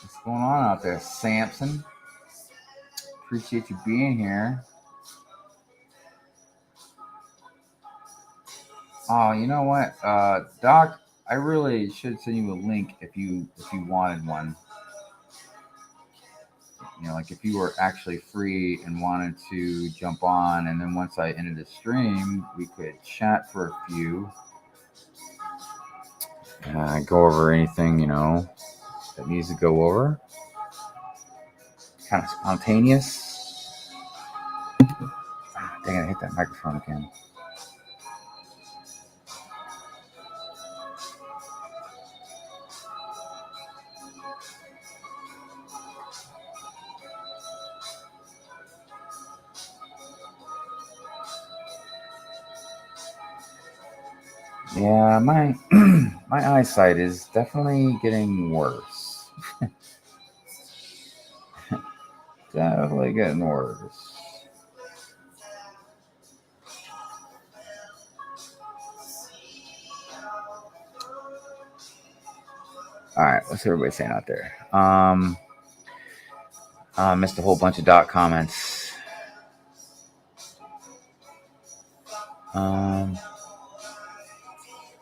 What's going on out there, Samson? Appreciate you being here. Oh, you know what, Doc? I really should send you a link if you wanted one. Like if you were actually free and wanted to jump on, and then once I ended the stream, we could chat for a few. Go over anything, that needs to go over. Kind of spontaneous. Dang it, I hit that microphone again. Yeah, my eyesight is definitely getting worse. Definitely getting worse. All right, what's everybody saying out there? Missed a whole bunch of dot comments.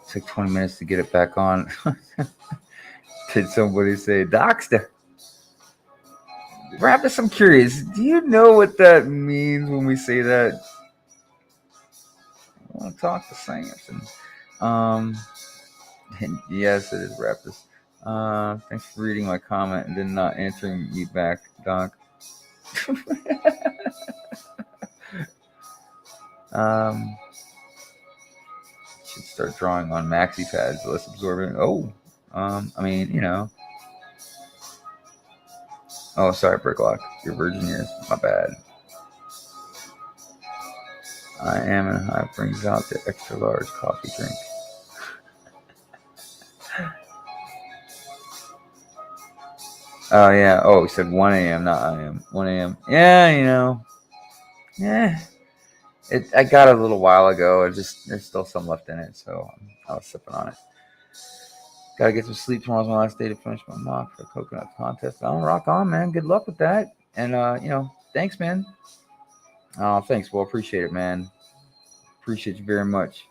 Took 20 minutes to get it back on. Did somebody say Dockster? Raptus, I'm curious. Do you know what that means when we say that? I want to talk to Samson. Yes, it is Raptus. Thanks for reading my comment and then not answering me back, Doc. Should start drawing on maxi pads, less absorbent. Oh, sorry, Bricklock. Your virgin ears. My bad. I am in a Hive brings out the extra large coffee drink. Oh, yeah. Oh, he said 1 a.m., not I am. 1 a.m. Yeah, Yeah. I got it a little while ago. There's still some left in it, so I was sipping on it. Gotta get some sleep. Tomorrow's my last day to finish my mock for a coconut contest. I'll rock on, man. Good luck with that. And, thanks, man. Oh, thanks. Well, appreciate it, man. Appreciate you very much.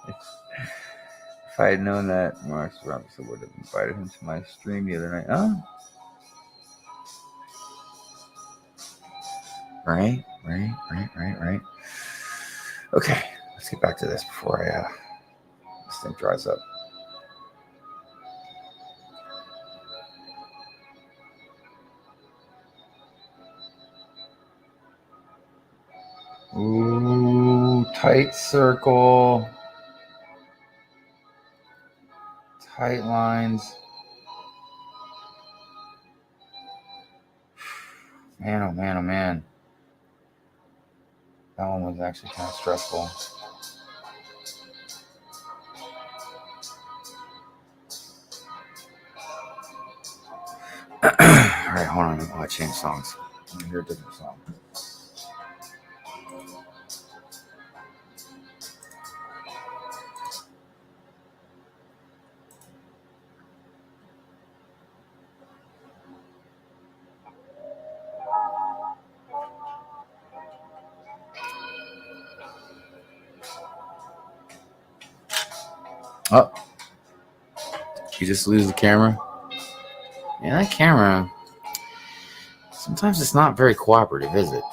If I had known that, Mark Robinson would have invited him to my stream the other night. Oh. Right. Okay, let's get back to this before I This thing dries up. Ooh, tight circle. Tight lines. Man, oh man, oh man. That one was actually kind of stressful. All right, hold on. I change songs. Let me hear a different song. Oh, you just lose the camera? Yeah, that camera, sometimes it's not very cooperative, is it?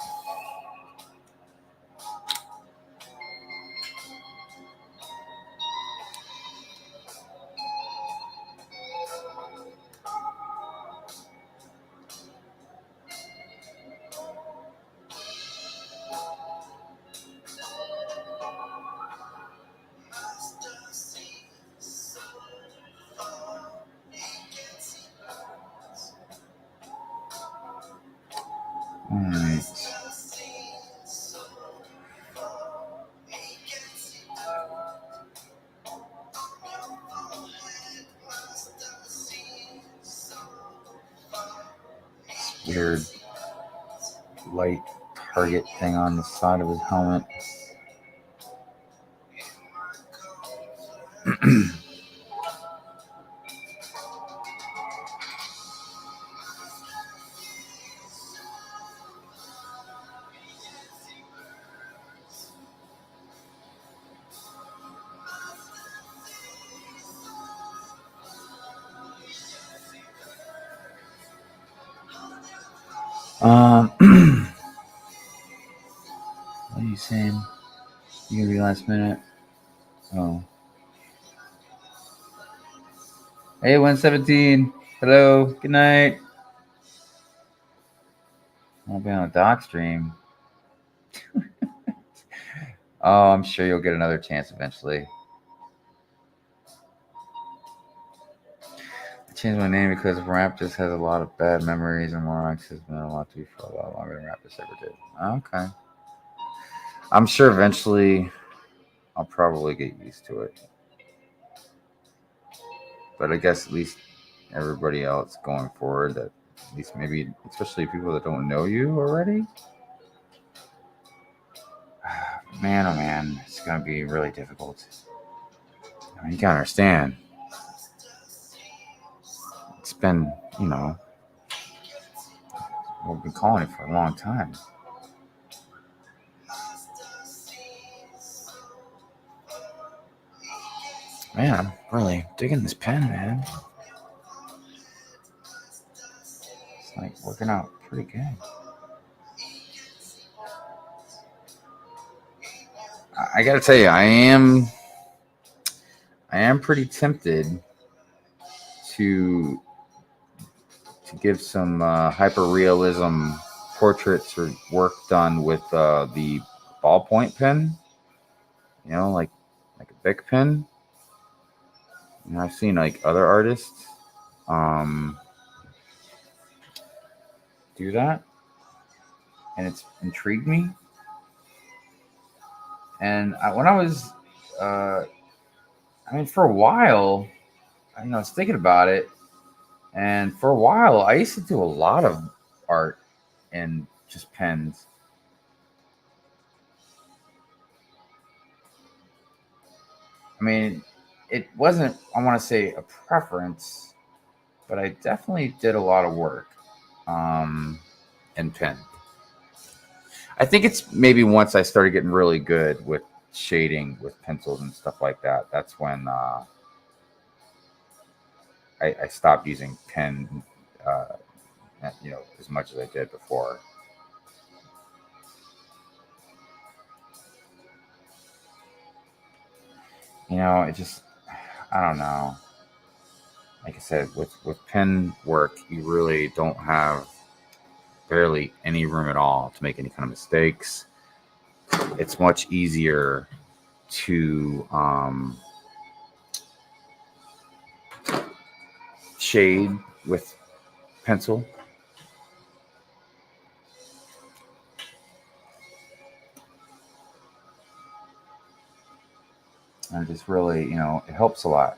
Alright. Weird light target thing on the side of his helmet. What are you saying? You gonna be last minute? Oh. Hey, 117. Hello. Good night. I'll be on a doc stream. Oh, I'm sure you'll get another chance eventually. I changed my name because Raptors has a lot of bad memories and Lorax has been a lot to be for a lot longer than Raptors ever did. Okay. I'm sure eventually I'll probably get used to it. But I guess at least everybody else going forward, that at least maybe, especially people that don't know you already, man, oh man, it's going to be really difficult. I mean, you got to understand. It's been, we've been calling it for a long time. Man, I'm really digging this pen, man. It's like working out pretty good. I gotta tell you, I am pretty tempted to give some hyper realism portraits or work done with the ballpoint pen. Like a Bic pen. I've seen like other artists do that, and it's intrigued me. And when I was, for a while, I was thinking about it, and for a while, I used to do a lot of art in just pens. I mean, it wasn't, I want to say, a preference, but I definitely did a lot of work in pen. I think it's maybe once I started getting really good with shading with pencils and stuff like that. That's when I stopped using pen, as much as I did before. It just, I don't know. Like I said, with pen work, you really don't have barely any room at all to make any kind of mistakes. It's much easier to shade with pencil. And just really, it helps a lot.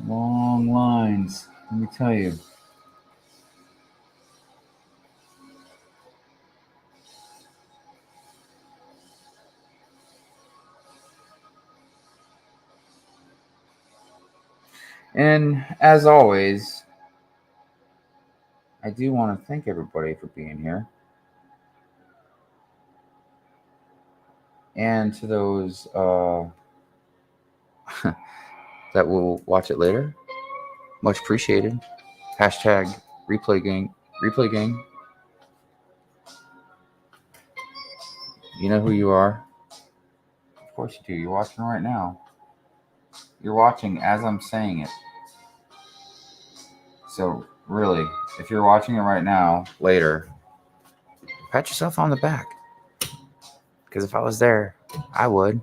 Long lines, let me tell you. And as always, I do want to thank everybody for being here. And to those that will watch it later, much appreciated. Hashtag replay gang. Replay gang. You know who you are. Of course you do. You're watching right now. You're watching as I'm saying it. So really, if you're watching it right now, later, pat yourself on the back. Because if I was there, I would.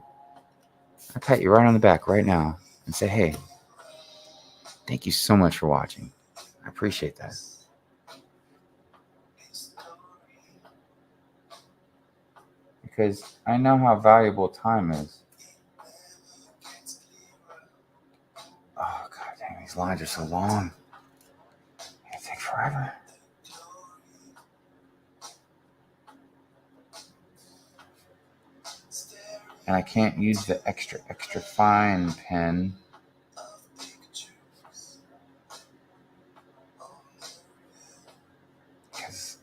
I'd pat you right on the back right now and say, hey, thank you so much for watching. I appreciate that. Because I know how valuable time is. Oh, god dang, these lines are so long. It takes forever. And I can't use the extra fine pen. Because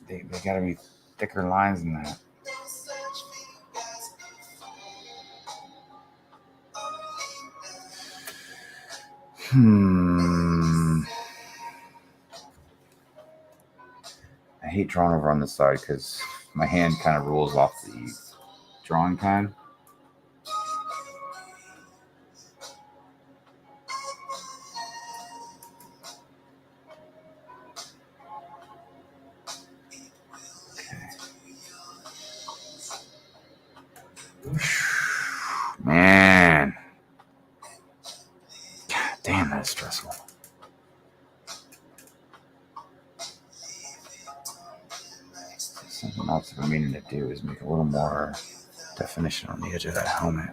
they gotta be thicker lines than that. I hate drawing over on this side because my hand kind of rolls off the drawing pad. Man. God damn, that's stressful. Something else I've been meaning to do is make a little more definition on the edge of that helmet.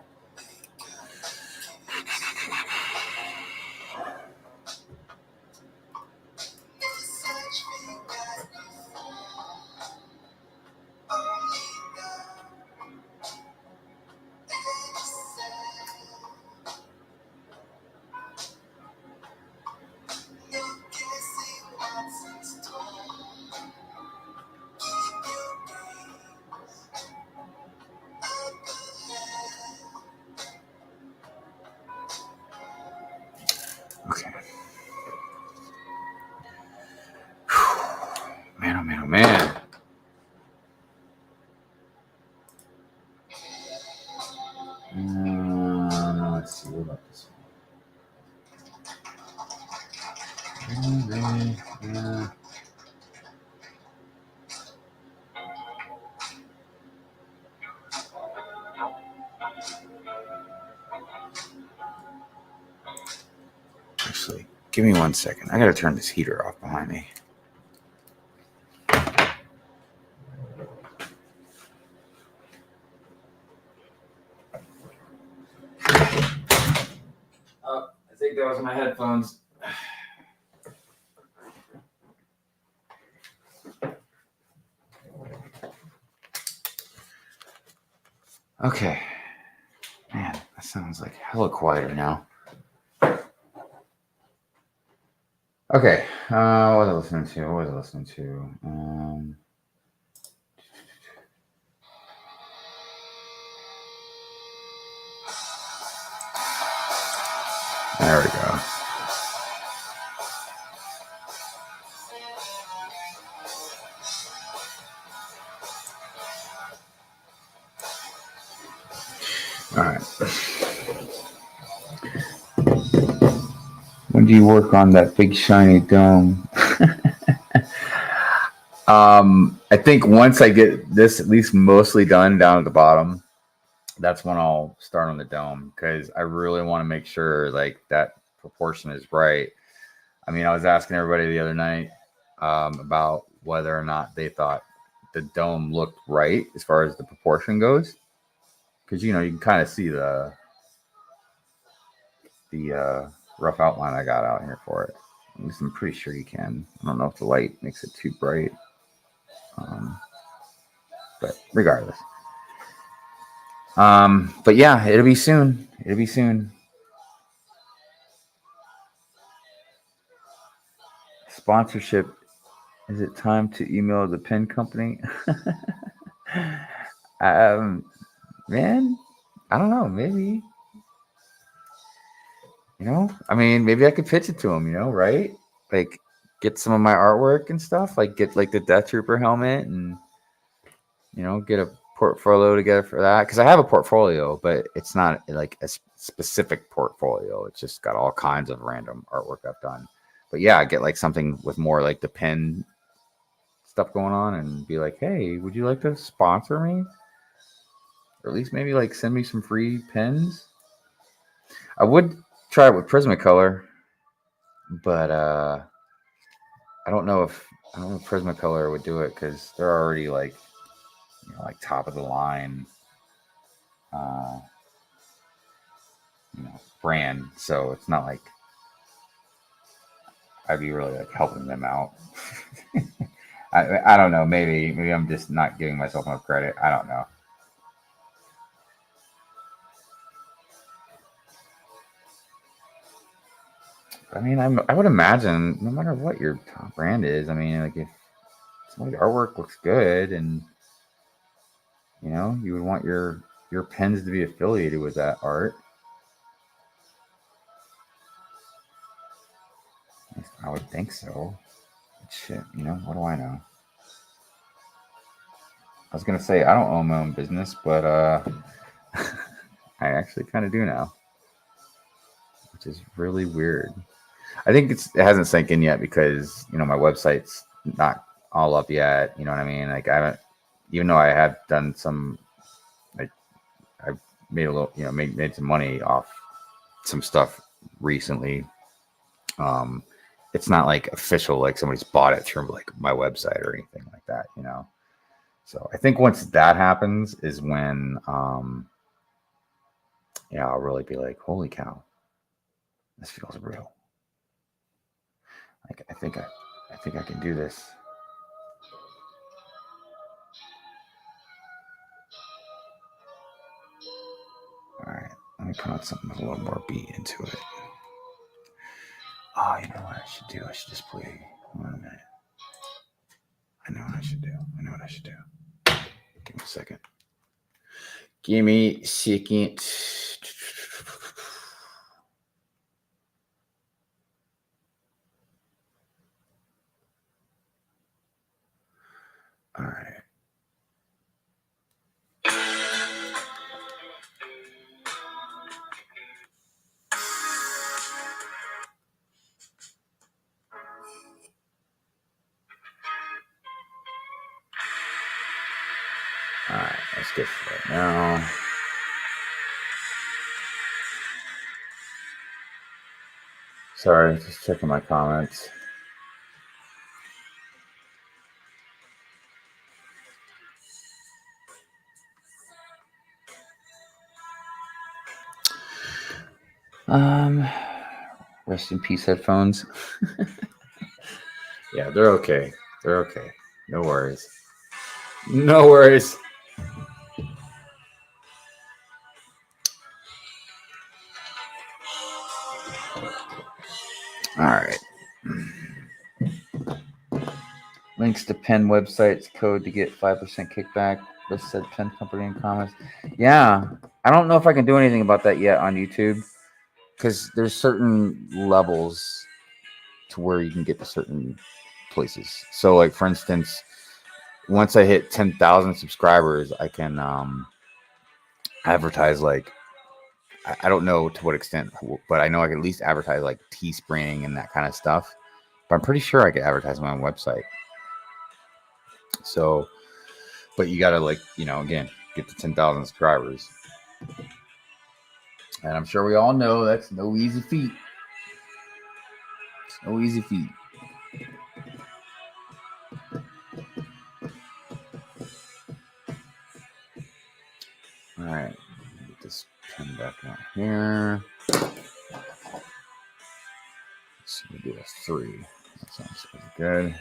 Okay. Man, oh man, oh man. Let's see, what about this one? Actually, give me 1 second. I gotta turn this heater off behind me. Oh, I think that was my headphones. Okay. Man, that sounds like hella quieter now. Okay. What was I listening to? All right. When do you work on that big shiny dome? I think once I get this at least mostly done down at the bottom, that's when I'll start on the dome, because I really want to make sure like that proportion is right. I mean, I was asking everybody the other night about whether or not they thought the dome looked right as far as the proportion goes, because you can kind of see the rough outline I got out here for it. At least I'm pretty sure you can. I don't know if the light makes it too bright, but regardless. But yeah, it'll be soon. It'll be soon. Sponsorship. Is it time to email the pen company? Man, I don't know. Maybe. I mean, maybe I could pitch it to them. Right? Like, get some of my artwork and stuff. Like, get like the Death Trooper helmet and get a portfolio together for that, because I have a portfolio, but it's not like a specific portfolio. It's just got all kinds of random artwork I've done. But yeah, get like something with more like the pen stuff going on, and be like, hey, would you like to sponsor me, or at least maybe like send me some free pens? I would try it with Prismacolor, but I don't know if Prismacolor would do it, because they're already like like top of the line brand, so it's not like I'd be really like helping them out. I don't know, maybe I'm just not giving myself enough credit. I don't know. I mean, I would imagine no matter what your top brand is, I mean, like if somebody's artwork looks good, and you would want your pens to be affiliated with that art. I would think so. Shit, what do I know? I was gonna say I don't own my own business, but I actually kind of do now, which is really weird. I think it hasn't sank in yet, because my website's not all up yet. You know what I mean? Like, I haven't, even though I have done some, like, I've made a little, made some money off some stuff recently. It's not like official, like somebody's bought it through like my website or anything like that. So I think once that happens is when, I'll really be like, holy cow, this feels real. Like, I think I can do this. All right, let me put on something with a little more beat into it. Oh, you know what I should do? I should just play. Hold on a minute. I know what I should do. Give me a second. All right. All right, let's get to it now. Sorry, just checking my comments. Rest in peace, headphones. Yeah, they're okay. No worries. All right. Links to pen websites, code to get 5% kickback. List said pen company in comments. Yeah, I don't know if I can do anything about that yet on YouTube, because there's certain levels to where you can get to certain places. So, like, for instance, once I hit 10,000 subscribers, I can advertise like, I don't know to what extent, but I know I could at least advertise like Teespring and that kind of stuff. But I'm pretty sure I could advertise my own website. So, but you got to like, again, get to 10,000 subscribers. And I'm sure we all know that's no easy feat. It's no easy feat. All right. Get this pen back out here. So we do a 3. That sounds good.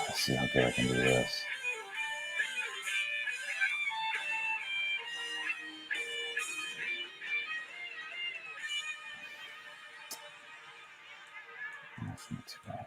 Let's see how good I can do this. That's not too bad.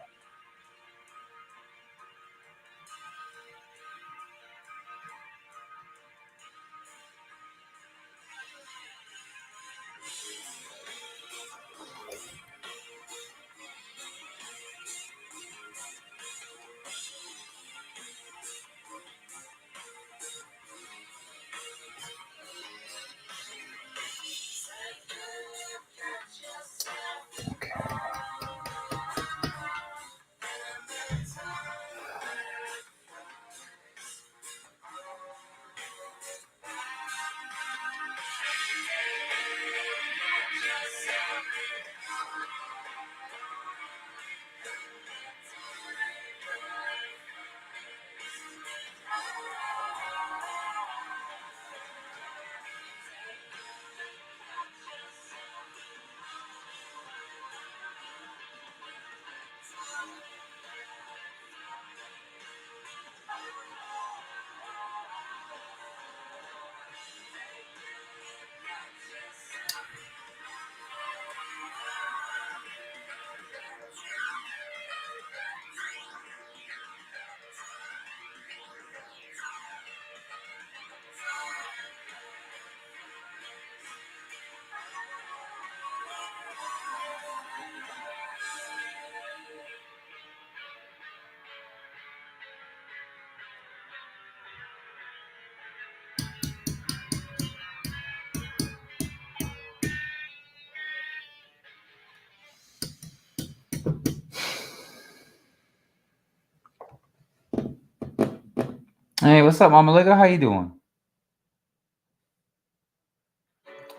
Hey, what's up, Mama Liga? How you doing?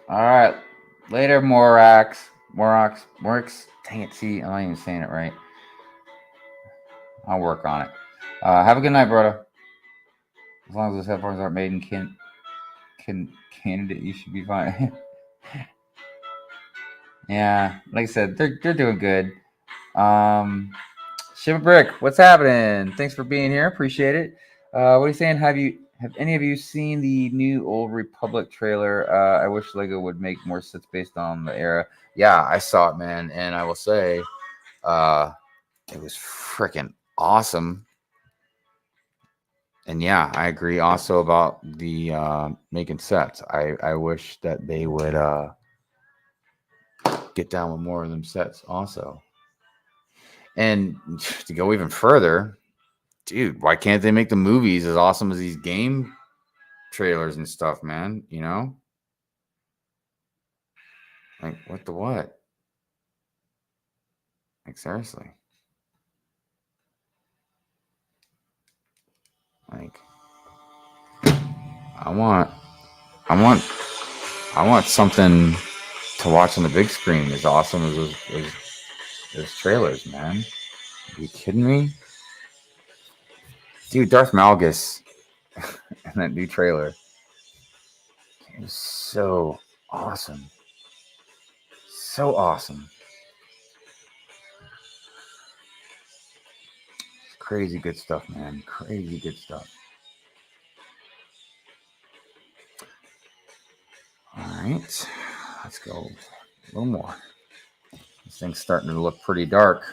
All right. Later, Morax. Dang it, see, I'm not even saying it right. I'll work on it. Have a good night, brother. As long as those headphones aren't made in Canada, you should be fine. Yeah, like I said, they're doing good. Shiva Brick, what's happening? Thanks for being here. Appreciate it. What are you saying? Have any of you seen the new Old Republic trailer? I wish Lego would make more sets based on the era. Yeah, I saw it, man, and I will say, it was freaking awesome. And yeah, I agree also about the making sets. I wish that they would get down with more of them sets also. And to go even further, dude, why can't they make the movies as awesome as these game trailers and stuff, man? Like, what the what? Like, seriously. Like, I want, I want, I want something to watch on the big screen as awesome as those trailers, man. Are you kidding me? Dude, Darth Malgus in that new trailer is so awesome. So awesome. Crazy good stuff, man. Crazy good stuff. All right. Let's go a little more. This thing's starting to look pretty dark.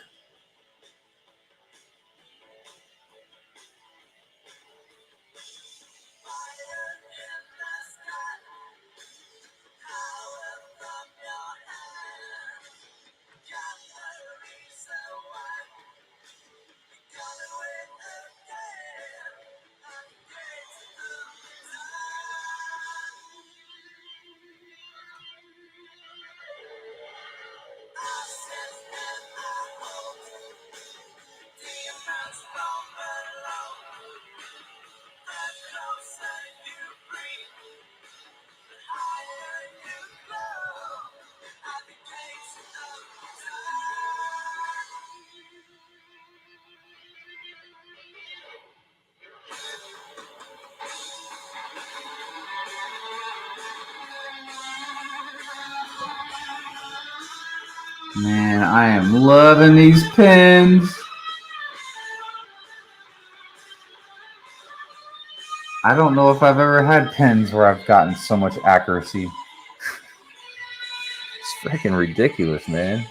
Man, I am loving these pins. I don't know if I've ever had pins where I've gotten so much accuracy. It's freaking ridiculous, man.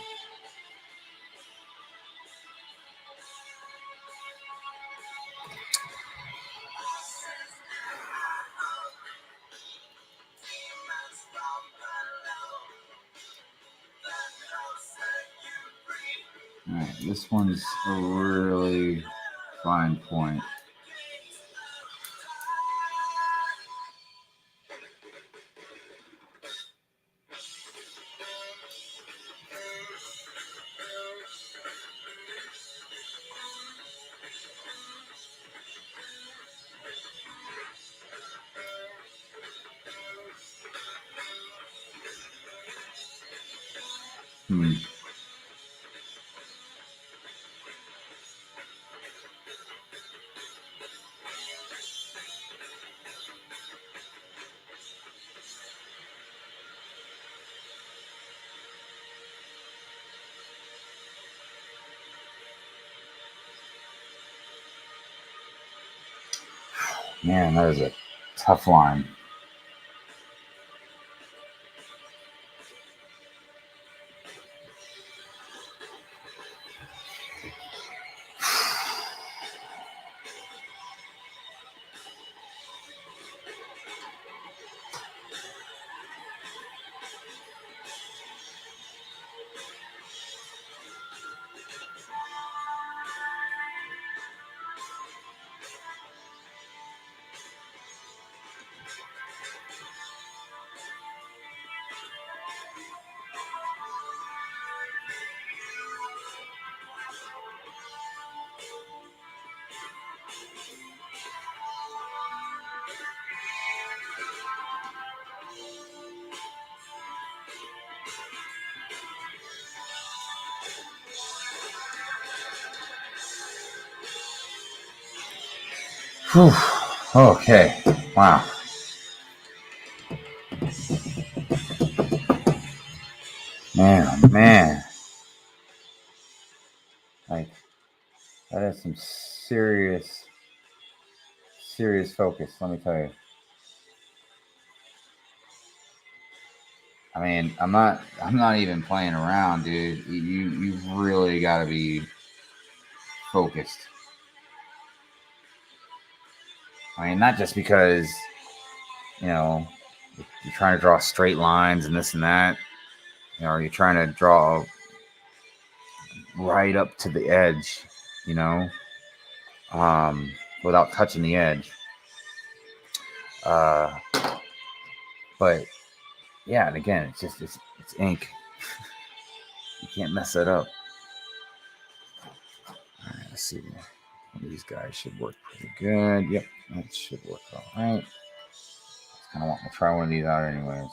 All right, this one's a really fine point. Man, that is a tough line. Whew. Okay. Wow. Man. Like, that is some serious focus, let me tell you. I mean, I'm not even playing around, dude. You've really got to be focused. I mean, not just because, you're trying to draw straight lines and this and that, or you're trying to draw right up to the edge, without touching the edge. But Yeah, and again, it's ink. You can't mess it up. All right, let's see. These guys should work pretty good. Yep, that should work all right. Kind of want to try one of these out anyways.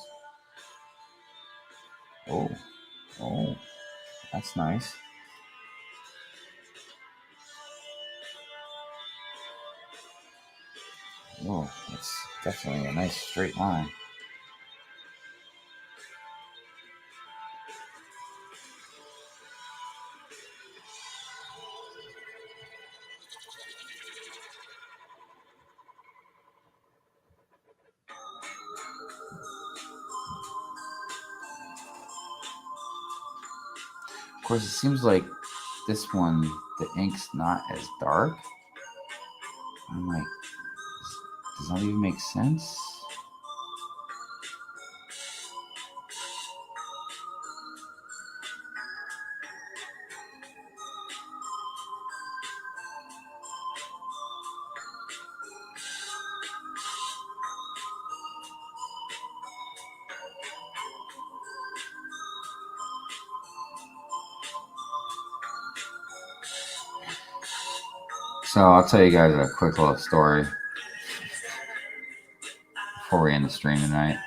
Oh, that's nice. Oh, that's definitely a nice straight line. Of course, it seems like this one, the ink's not as dark. I'm like, does that even make sense? So I'll tell you guys a quick little story before we end the stream tonight.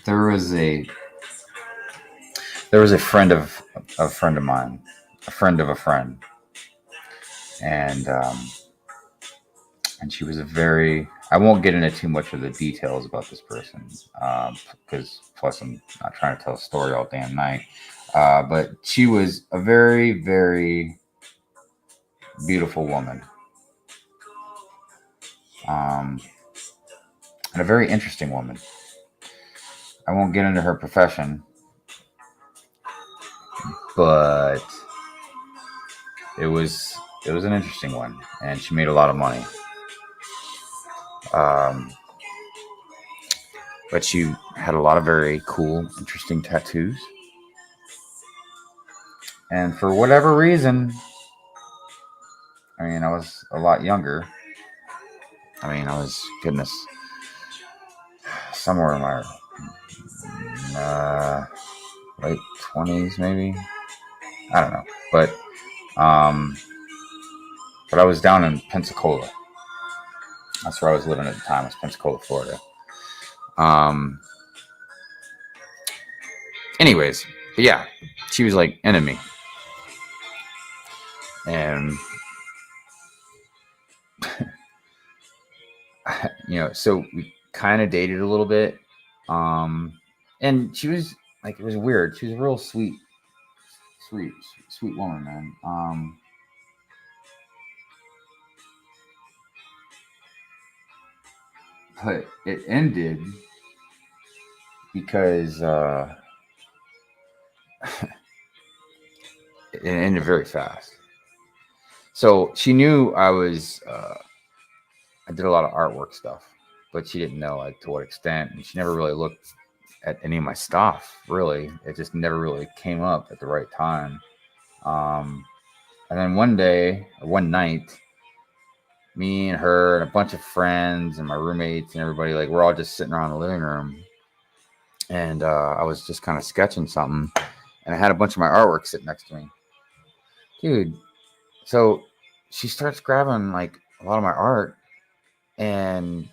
There was a friend of mine, a friend of a friend, and she was a very. I won't get into too much of the details about this person, because plus I'm not trying to tell a story all damn night. But she was a very, very beautiful woman, and a very interesting woman. I won't get into her profession, but it was an interesting one, and she made a lot of money. But she had a lot of very cool, interesting tattoos, and for whatever reason, I mean, I was a lot younger. I mean, I was somewhere in my late 20s, maybe. I don't know, but I was down in Pensacola. That's where I was living at the time. It was Pensacola, Florida. Anyways, but yeah, she was like enemy, and so we kind of dated a little bit. And she was like, it was weird. She was a real sweet woman, man. But it ended because it ended very fast. So she knew I did a lot of artwork stuff, but she didn't know like to what extent, and she never really looked at any of my stuff. Really, it just never really came up at the right time. And then one night, me and her and a bunch of friends and my roommates and everybody, like, we're all just sitting around the living room, and I was just kind of sketching something, and I had a bunch of my artwork sitting next to me, dude. So she starts grabbing like a lot of my art and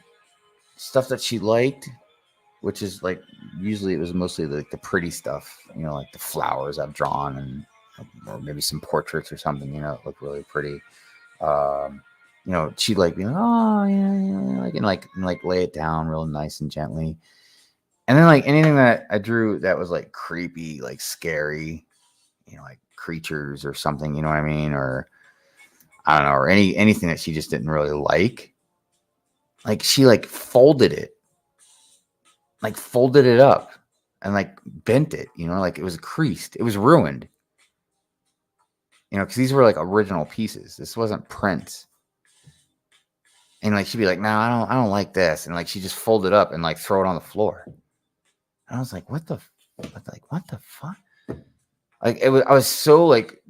stuff that she liked, which is like, usually it was mostly like the pretty stuff, like the flowers I've drawn, and or maybe some portraits or something, that look really pretty. She'd like be like, oh yeah, like, and like lay it down real nice and gently. And then like anything that I drew that was like creepy, like scary, like creatures or something, you know what I mean? Or I don't know, or anything that she just didn't really like she like folded it up and like bent it, like it was creased, it was ruined, because these were like original pieces. This wasn't prints. And like she'd be like, no, I don't like this, and like she just fold it up and like throw it on the floor. And I was like, what the fuck? Like I was so like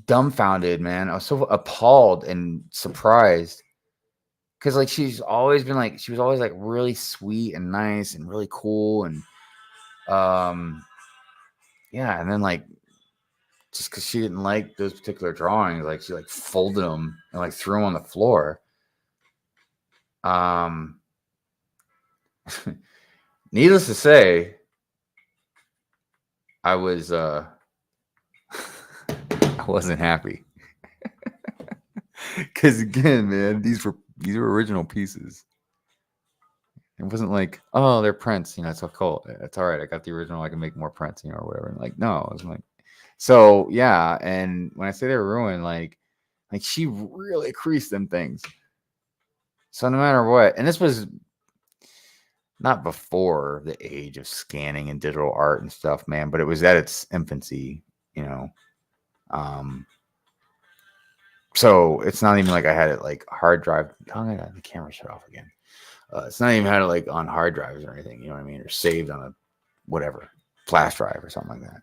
dumbfounded, man. I was so appalled and surprised because like she's always been like, she was always like really sweet and nice and really cool, and yeah, and then like just because she didn't like those particular drawings, like she like folded them and like threw them on the floor. Needless to say, I was I wasn't happy. Because again, man, these were original pieces. It wasn't like, oh, they're prints, you know, it's so cool. It's all right. I got the original. I can make more prints, you know, or whatever. And like, no, it was like, so yeah. And when I say they're ruined, like she really creased them things. So no matter what, and this was not before the age of scanning and digital art and stuff, man, but it was at its infancy, you know. So it's not even like I had it like hard drive. Oh my God, the camera shut off again. It's not even had it like on hard drives or anything, you know what I mean, or saved on a whatever flash drive or something like that.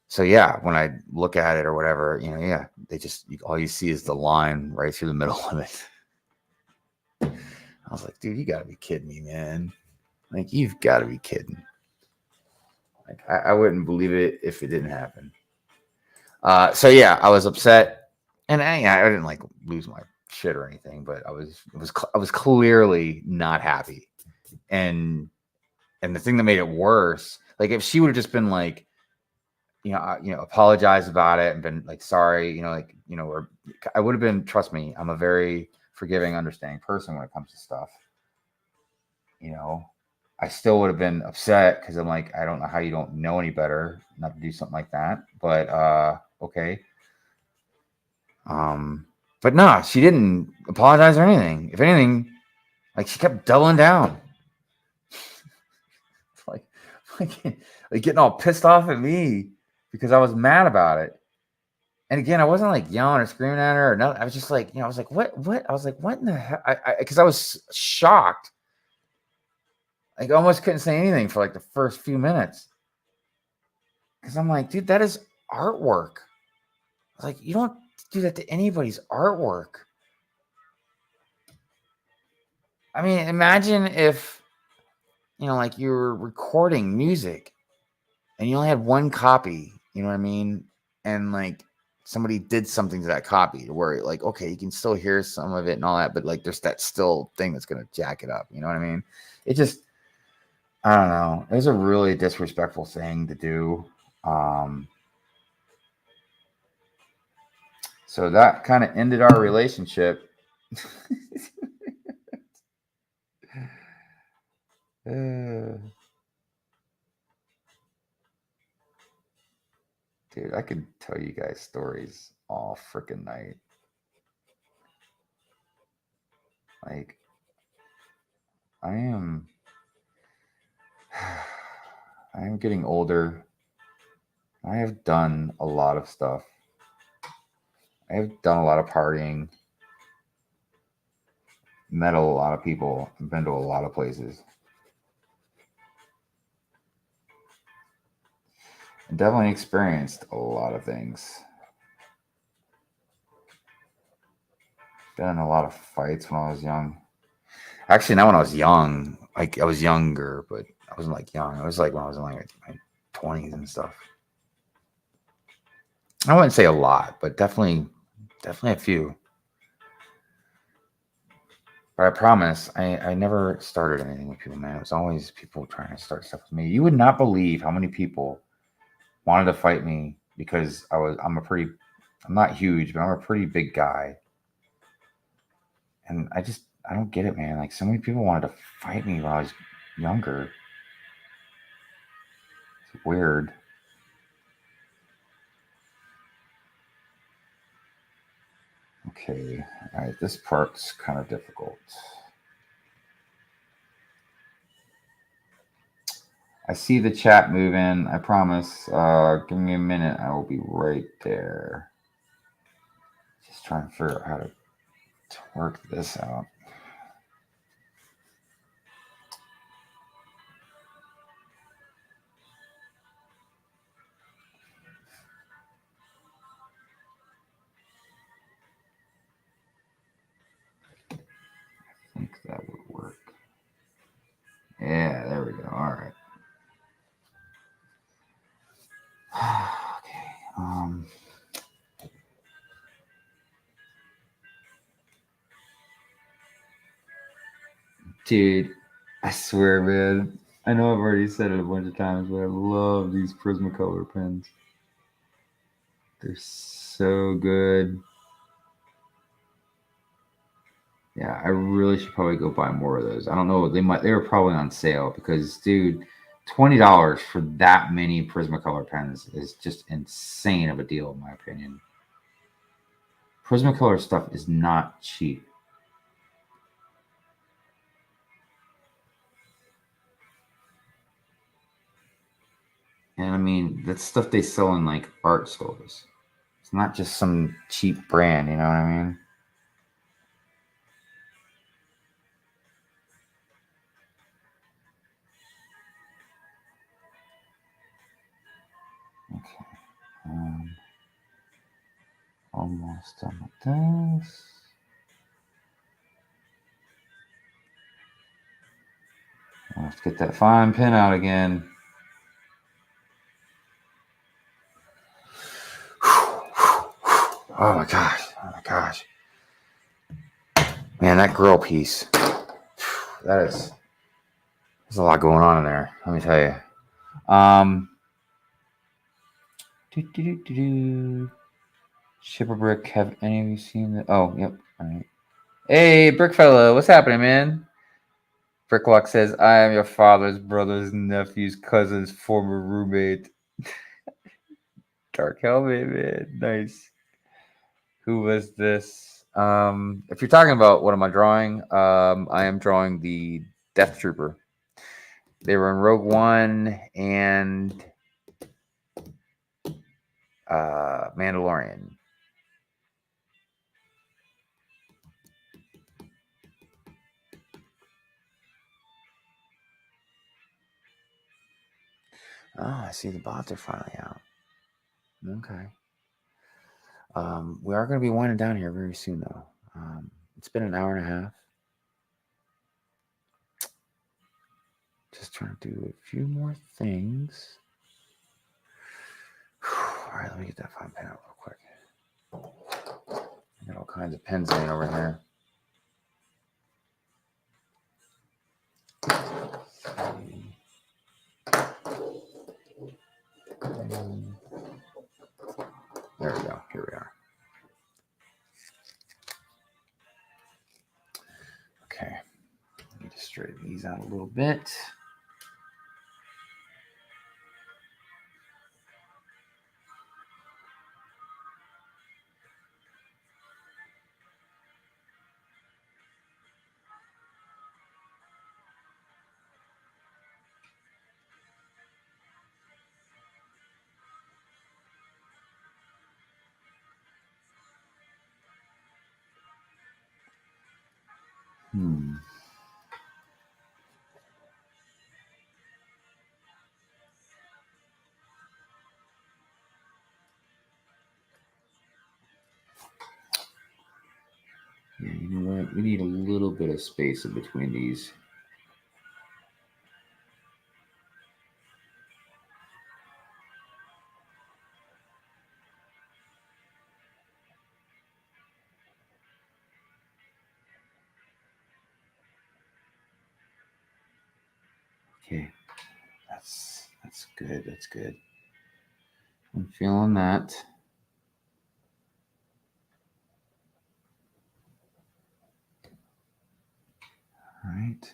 So yeah, when I look at it or whatever, you know, yeah, they just all you see is the line right through the middle of it. I was like, dude, you got to be kidding me, man! Like you've got to be kidding. Like I wouldn't believe it if it didn't happen. So yeah, I was upset, and I didn't like lose my shit or anything, but I was clearly not happy, and the thing that made it worse, like if she would have just been like, apologize about it and been like sorry, or I would have been. Trust me, I'm a very forgiving, understanding person when it comes to stuff. You know, I still would have been upset because I'm like, I don't know how you don't know any better not to do something like that. But okay. But no, she didn't apologize or anything. If anything, like she kept doubling down. like, like getting all pissed off at me because I was mad about it. And again, I wasn't like yelling or screaming at her or nothing. I was just like, I was like, what? I was like, what in the hell? Because I was shocked. Like, I almost couldn't say anything for like the first few minutes. Because I'm like, dude, that is artwork. I was like, you don't do that to anybody's artwork. I mean, imagine if, like you were recording music and you only had one copy, you know what I mean? And like somebody did something to that copy to where like, okay, you can still hear some of it and all that, but like there's that still thing that's going to jack it up. You know what I mean? It just, I don't know. It was a really disrespectful thing to do. So that kind of ended our relationship. Dude, I could tell you guys stories all freaking night. Like, I am getting older. I have done a lot of stuff. I have done a lot of partying, met a lot of people, been to a lot of places. And definitely experienced a lot of things. Been in a lot of fights when I was young. Actually, not when I was young. Like I was younger, but I wasn't like young. I was like when I was in like my 20s and stuff. I wouldn't say a lot, but definitely a few. But I promise, I never started anything with people, man. It was always people trying to start stuff with me. You would not believe how many people wanted to fight me because I'm not huge, but I'm a pretty big guy. And I don't get it, man. Like so many people wanted to fight me when I was younger. It's weird. Okay, all right, this part's kind of difficult. I see the chat moving. I promise. Give me a minute. I will be right there. Just trying to figure out how to work this out. All right. Okay. Dude, I swear, man. I know I've already said it a bunch of times, but I love these Prismacolor pens. They're so good. Yeah, I really should probably go buy more of those. I don't know. They were probably on sale because, dude, $20 for that many Prismacolor pens is just insane of a deal, in my opinion. Prismacolor stuff is not cheap. And I mean, that's stuff they sell in like art stores. It's not just some cheap brand, you know what I mean? Okay. Almost done with this. I'll have to get that fine pen out again. Oh my gosh. Oh my gosh. Man, that grill piece. There's a lot going on in there. Let me tell you. Shipper Brick, have any of you seen that? Oh, yep. All right. Hey, Brickfella, what's happening, man? Bricklock says, I am your father's brother's nephew's cousin's former roommate. Dark Helmet, man. Nice. Who was this? If you're talking about what am I drawing, I am drawing the Death Trooper. They were in Rogue One and Mandalorian. Oh, I see the bots are finally out. Okay. We are going to be winding down here very soon, though. It's been an hour and a half. Just trying to do a few more things. All right, let me get that fine pen out real quick. I got all kinds of pens laying over here. There we go. Here we are. Okay. Let me just straighten these out a little bit. Yeah, you know what? We need a little bit of space in between these. Okay, that's good. That's good. I'm feeling that. All right.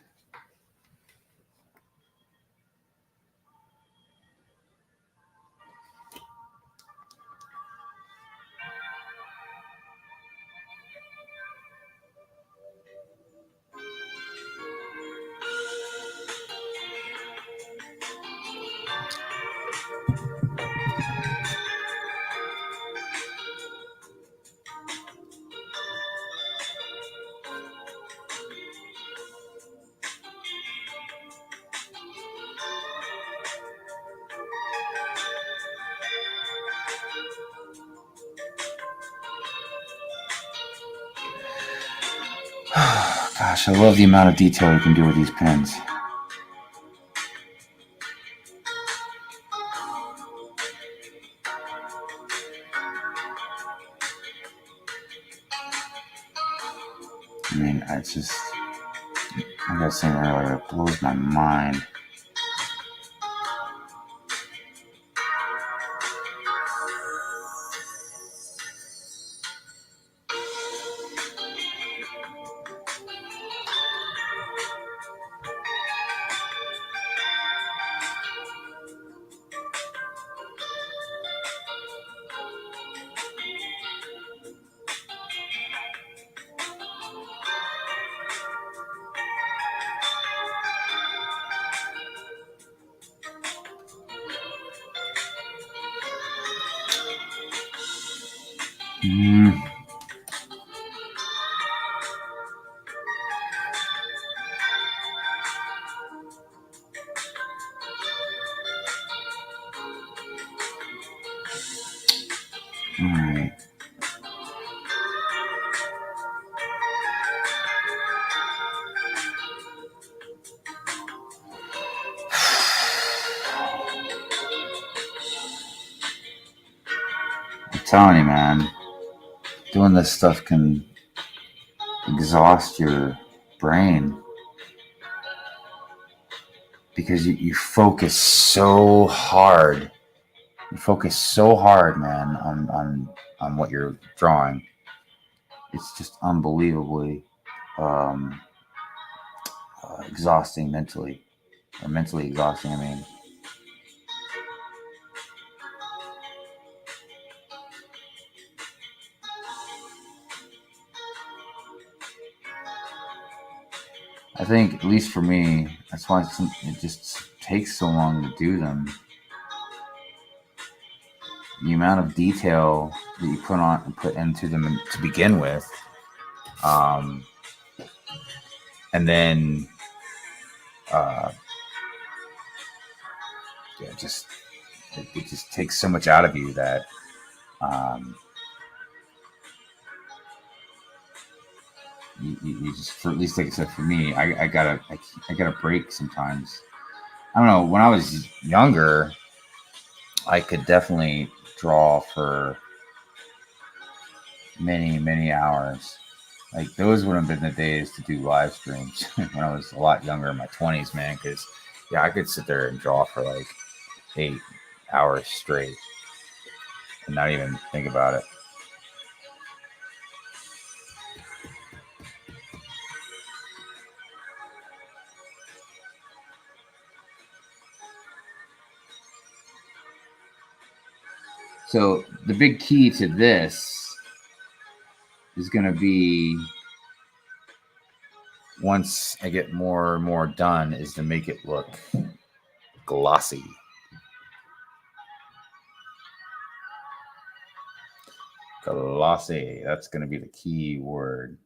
Gosh, I love the amount of detail you can do with these pens. it's just, like I was saying earlier, it blows my mind. All right. I'm telling you, man, doing this stuff can exhaust your brain because you focus so hard. You focus so hard, man, on what you're drawing. It's just unbelievably exhausting mentally, or mentally exhausting, I mean. I think, at least for me, that's why it just takes so long to do them. The amount of detail that you put into them to begin with, and then it just takes so much out of you that you just, for at least like I said, for me, I gotta break sometimes. I don't know. When I was younger, I could definitely draw for many hours. Like, those would have been the days to do live streams when I was a lot younger, in my 20s, man. Because yeah, I could sit there and draw for like 8 hours straight and not even think about it. So the big key to this is going to be, once I get more and more done, is to make it look glossy. Glossy. That's going to be the key word.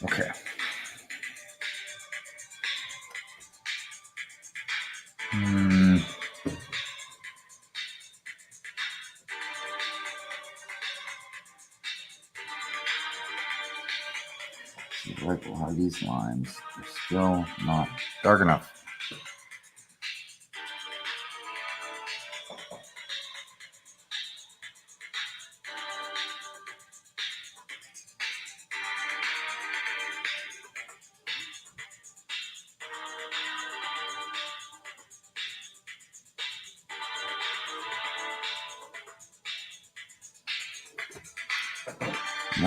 Okay. Like a lot of these lines are still not dark enough. I'm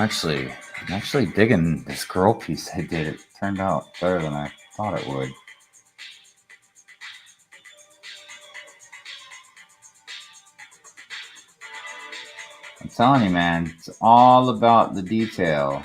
actually digging this girl piece I did. It turned out better than I thought it would. I'm telling you, man, it's all about the detail.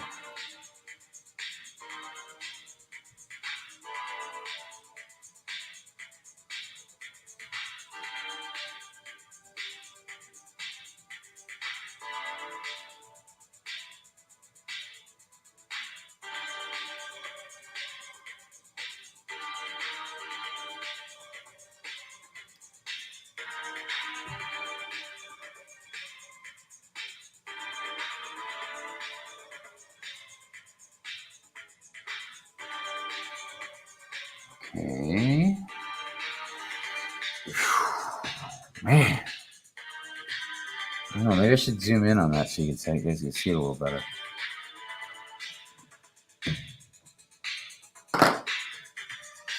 Okay. Man. I don't know, maybe I should zoom in on that so you guys can see it a little better.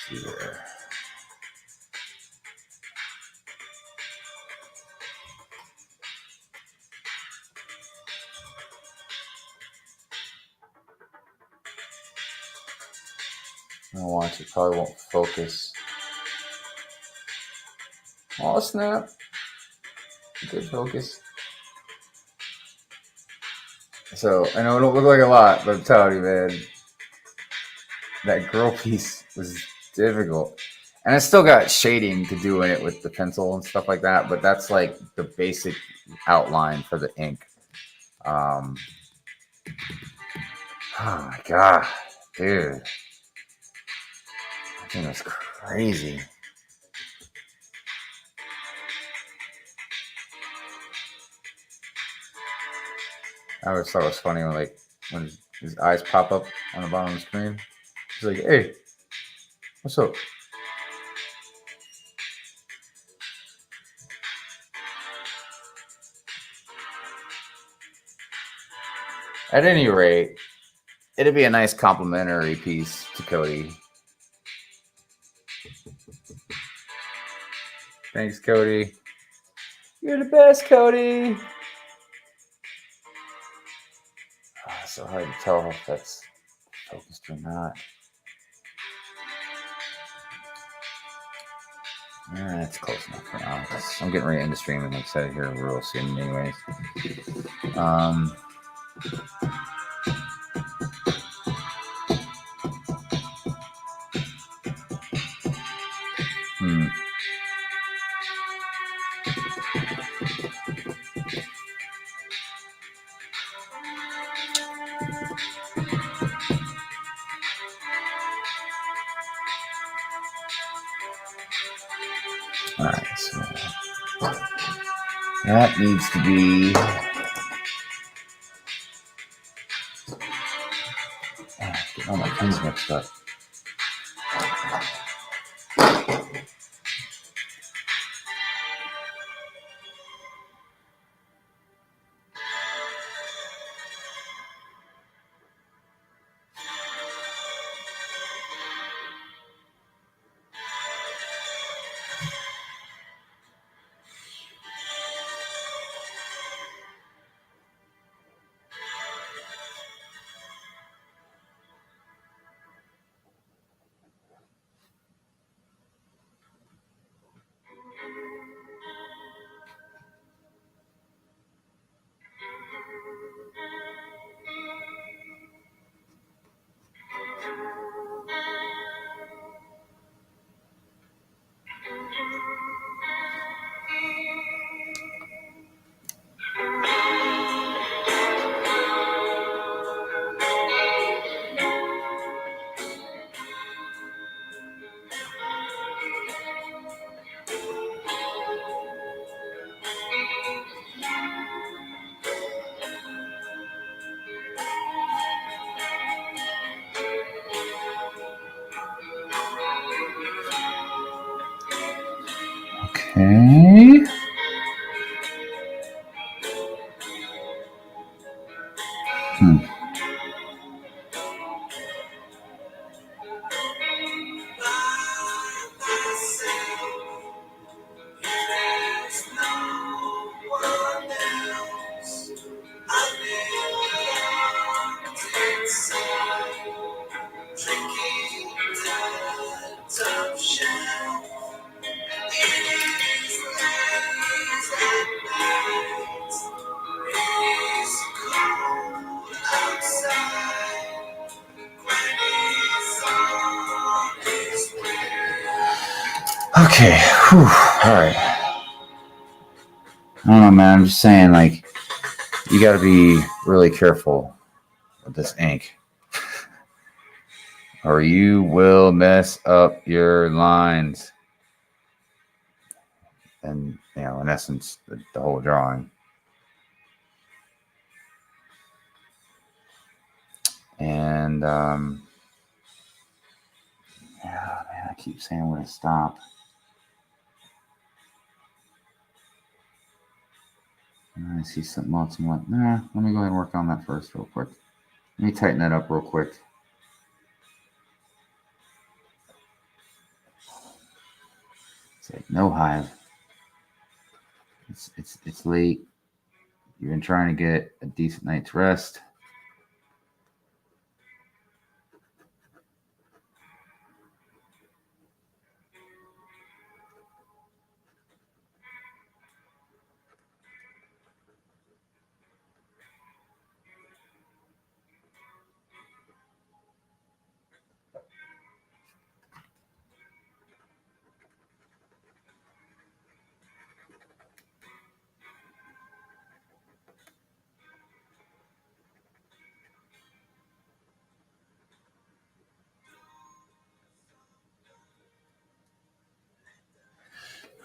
See there. I watch it, probably won't focus. Oh snap! Good focus. So I know it don't look like a lot, but I'm telling you, man, that girl piece was difficult. And I still got shading to do in it with the pencil and stuff like that, but that's like the basic outline for the ink. Oh my god, dude. That thing was crazy. I always thought it was funny when his eyes pop up on the bottom of the screen. He's like, hey, what's up? At any rate, it'd be a nice complimentary piece to Cody. Thanks, Cody. You're the best, Cody. Oh, it's so hard to tell if that's focused or not. That's close enough for now. I'm getting ready to end the stream and like I said here real soon anyways. Alright, so that needs to be getting all my pins mixed up. Okay. Okay. Whew. All right. I don't know, man. I'm just saying, like, you got to be really careful with this ink, or you will mess up your lines. And, you know, in essence, the whole drawing. And, yeah, man, I keep saying I'm going to stop. I see something else. I'm like, nah, let me go ahead and work on that first real quick. Let me tighten that up real quick. It's like, no hive. It's late. You've been trying to get a decent night's rest.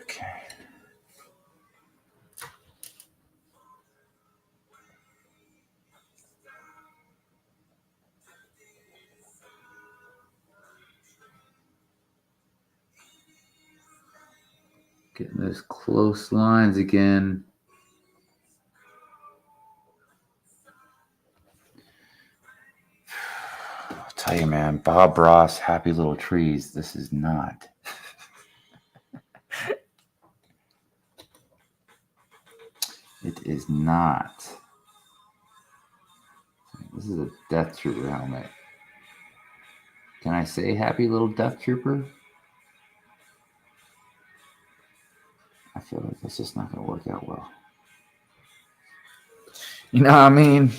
Okay. Getting those close lines again. I'll tell you, man, Bob Ross, Happy Little Trees. This is not. It is not. This is a Death Trooper helmet. Can I say Happy Little Death Trooper? I feel like that's just not going to work out well. You know what I mean? Man.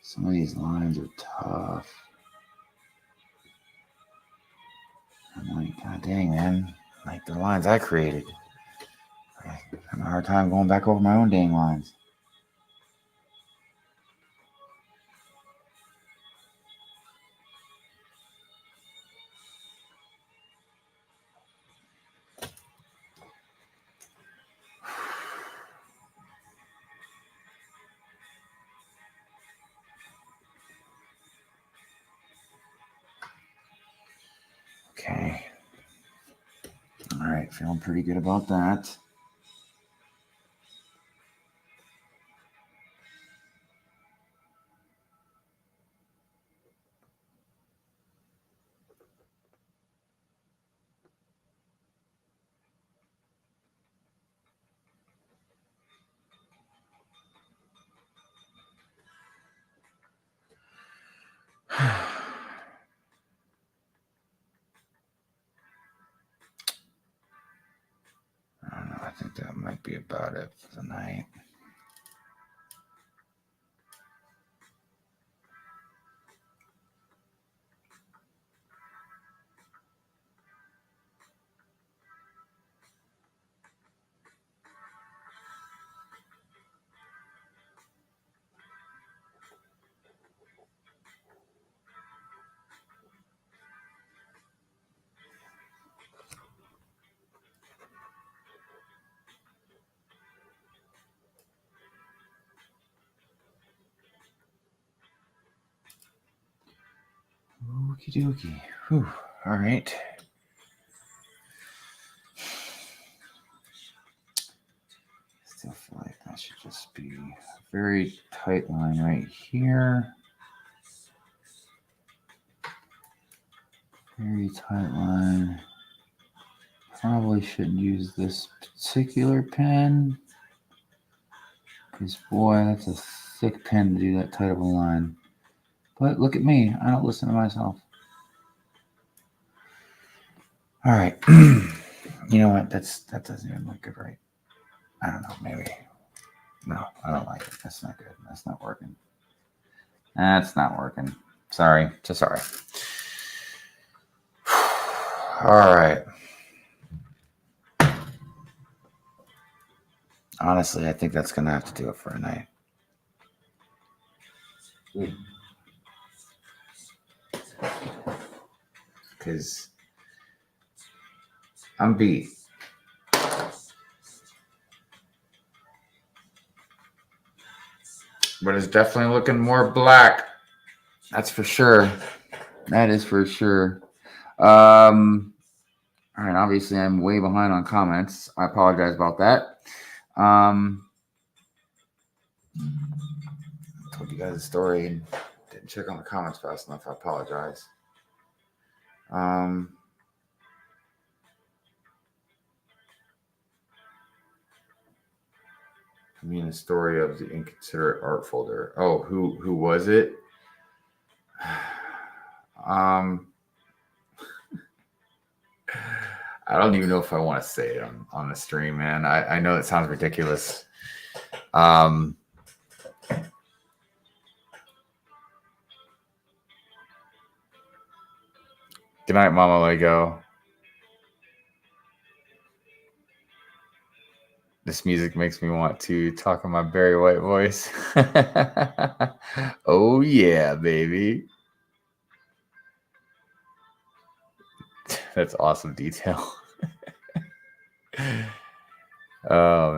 Some of these lines are tough. I'm like, God dang, man. Like the lines I created. I have a hard time going back over my own dang lines. Okay. All right, feeling pretty good about that. I don't know. I think that might be about it for the night. Okie dokie. Whew. All right. Still feel like that should just be a very tight line right here. Very tight line. Probably shouldn't use this particular pen. Because, boy, that's a thick pen to do that tight of a line. But look at me. I don't listen to myself. All right. You know what? That doesn't even look good, right? I don't know. Maybe. No, I don't like it. That's not good. That's not working. That's not working. Sorry. So sorry. All right. Honestly, I think that's going to have to do it for a night. because I'm beat. But it's definitely looking more black. That's for sure. That is for sure. All right. Obviously, I'm way behind on comments. I apologize about that. I told you guys a story and didn't check on the comments fast enough. I apologize. I mean, the story of the inconsiderate art folder. Oh, who was it? I don't even know if I want to say it on the stream, man. I know it sounds ridiculous. Good night, Mama Lego. This music makes me want to talk in my Barry White voice. Oh, yeah, baby. That's awesome detail. Oh,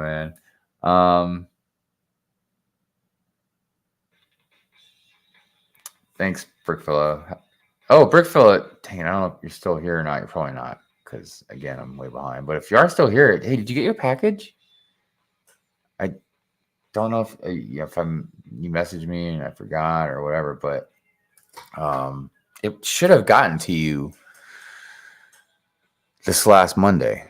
man. Thanks, Brickfella. Oh, Brickfella. Dang, I don't know if you're still here or not. You're probably not, because, again, I'm way behind. But if you are still here, hey, did you get your package? I don't know if you messaged me and I forgot or whatever, but it should have gotten to you this last Monday.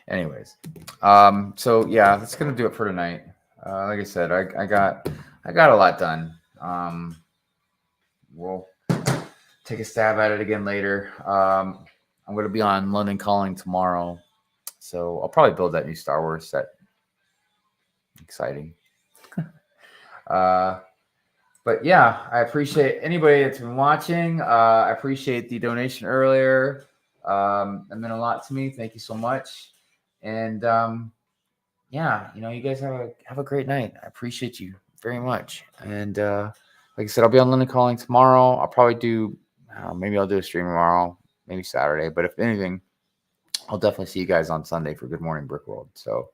Anyways, so yeah, that's gonna do it for tonight. Like I said, I got a lot done. We'll take a stab at it again later. I'm gonna be on London Calling tomorrow, so I'll probably build that new Star Wars set. Exciting. But yeah, I appreciate anybody that's been watching. I appreciate the donation earlier. It meant a lot to me. Thank you so much. And yeah, you guys have a great night. I appreciate you very much. And like I said, I'll be on London Calling tomorrow. I'll probably do, maybe I'll do a stream tomorrow, maybe Saturday. But if anything, I'll definitely see you guys on Sunday for Good Morning Brick World. So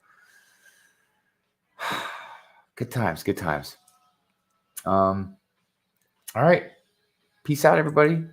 good times, good times. All right. Peace out, everybody.